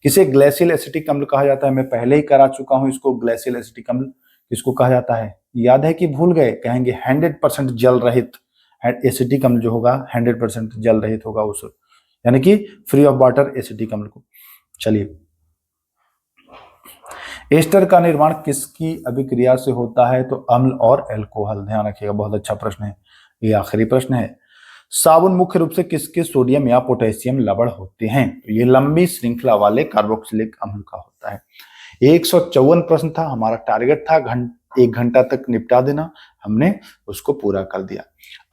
किसे ग्लेशियल एसिटिक अम्ल कहा जाता है, मैं पहले ही करा चुका हूं इसको, ग्लेशियल एसिटिक अम्ल किसको कहा जाता है, याद है कि भूल गए, कहेंगे 100% जल रहित एसिटिक अम्ल जो होगा 100% जल रहित होगा उस, यानी कि फ्री ऑफ वाटर एसिटिक अम्ल को। चलिए, एस्टर का निर्माण किसकी अभिक्रिया से होता है? तो अम्ल और एल्कोहल। ध्यान रखिएगा, बहुत अच्छा प्रश्न है। ये आखिरी प्रश्न है। साबुन मुख्य रूप से किसके सोडियम या पोटेशियम लवण होते हैं? तो ये लंबी श्रृंखला वाले कार्बोक्सिलिक अम्ल का होता है। 154 प्रश्न था, हमारा टारगेट था 1 घंटा तक निपटा देना, हमने उसको पूरा कर दिया।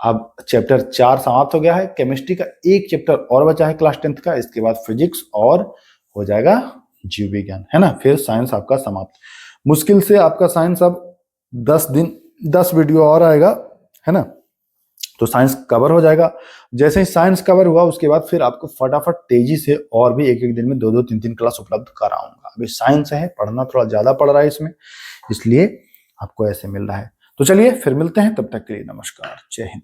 अब चैप्टर 4 समाप्त हो गया है। केमिस्ट्री का एक चैप्टर और बचा है क्लास 10th का, इसके बाद फिजिक्स और हो जाएगा जीव विज्ञान, है ना। फिर साइंस आपका समाप्त। मुश्किल से आपका साइंस अब 10 वीडियो और आएगा, है ना, तो साइंस कवर हो जाएगा। जैसे ही साइंस कवर हुआ उसके बाद फिर आपको फटाफट तेजी से और भी एक दिन में 2 3 क्लास उपलब्ध कराऊंगा। अभी साइंस है, पढ़ना थोड़ा ज्यादा पड़ रहा है इसमें, इसलिए आपको ऐसे मिल रहा है। तो चलिए फिर मिलते हैं, तब तक के लिए नमस्कार, जय हिंद।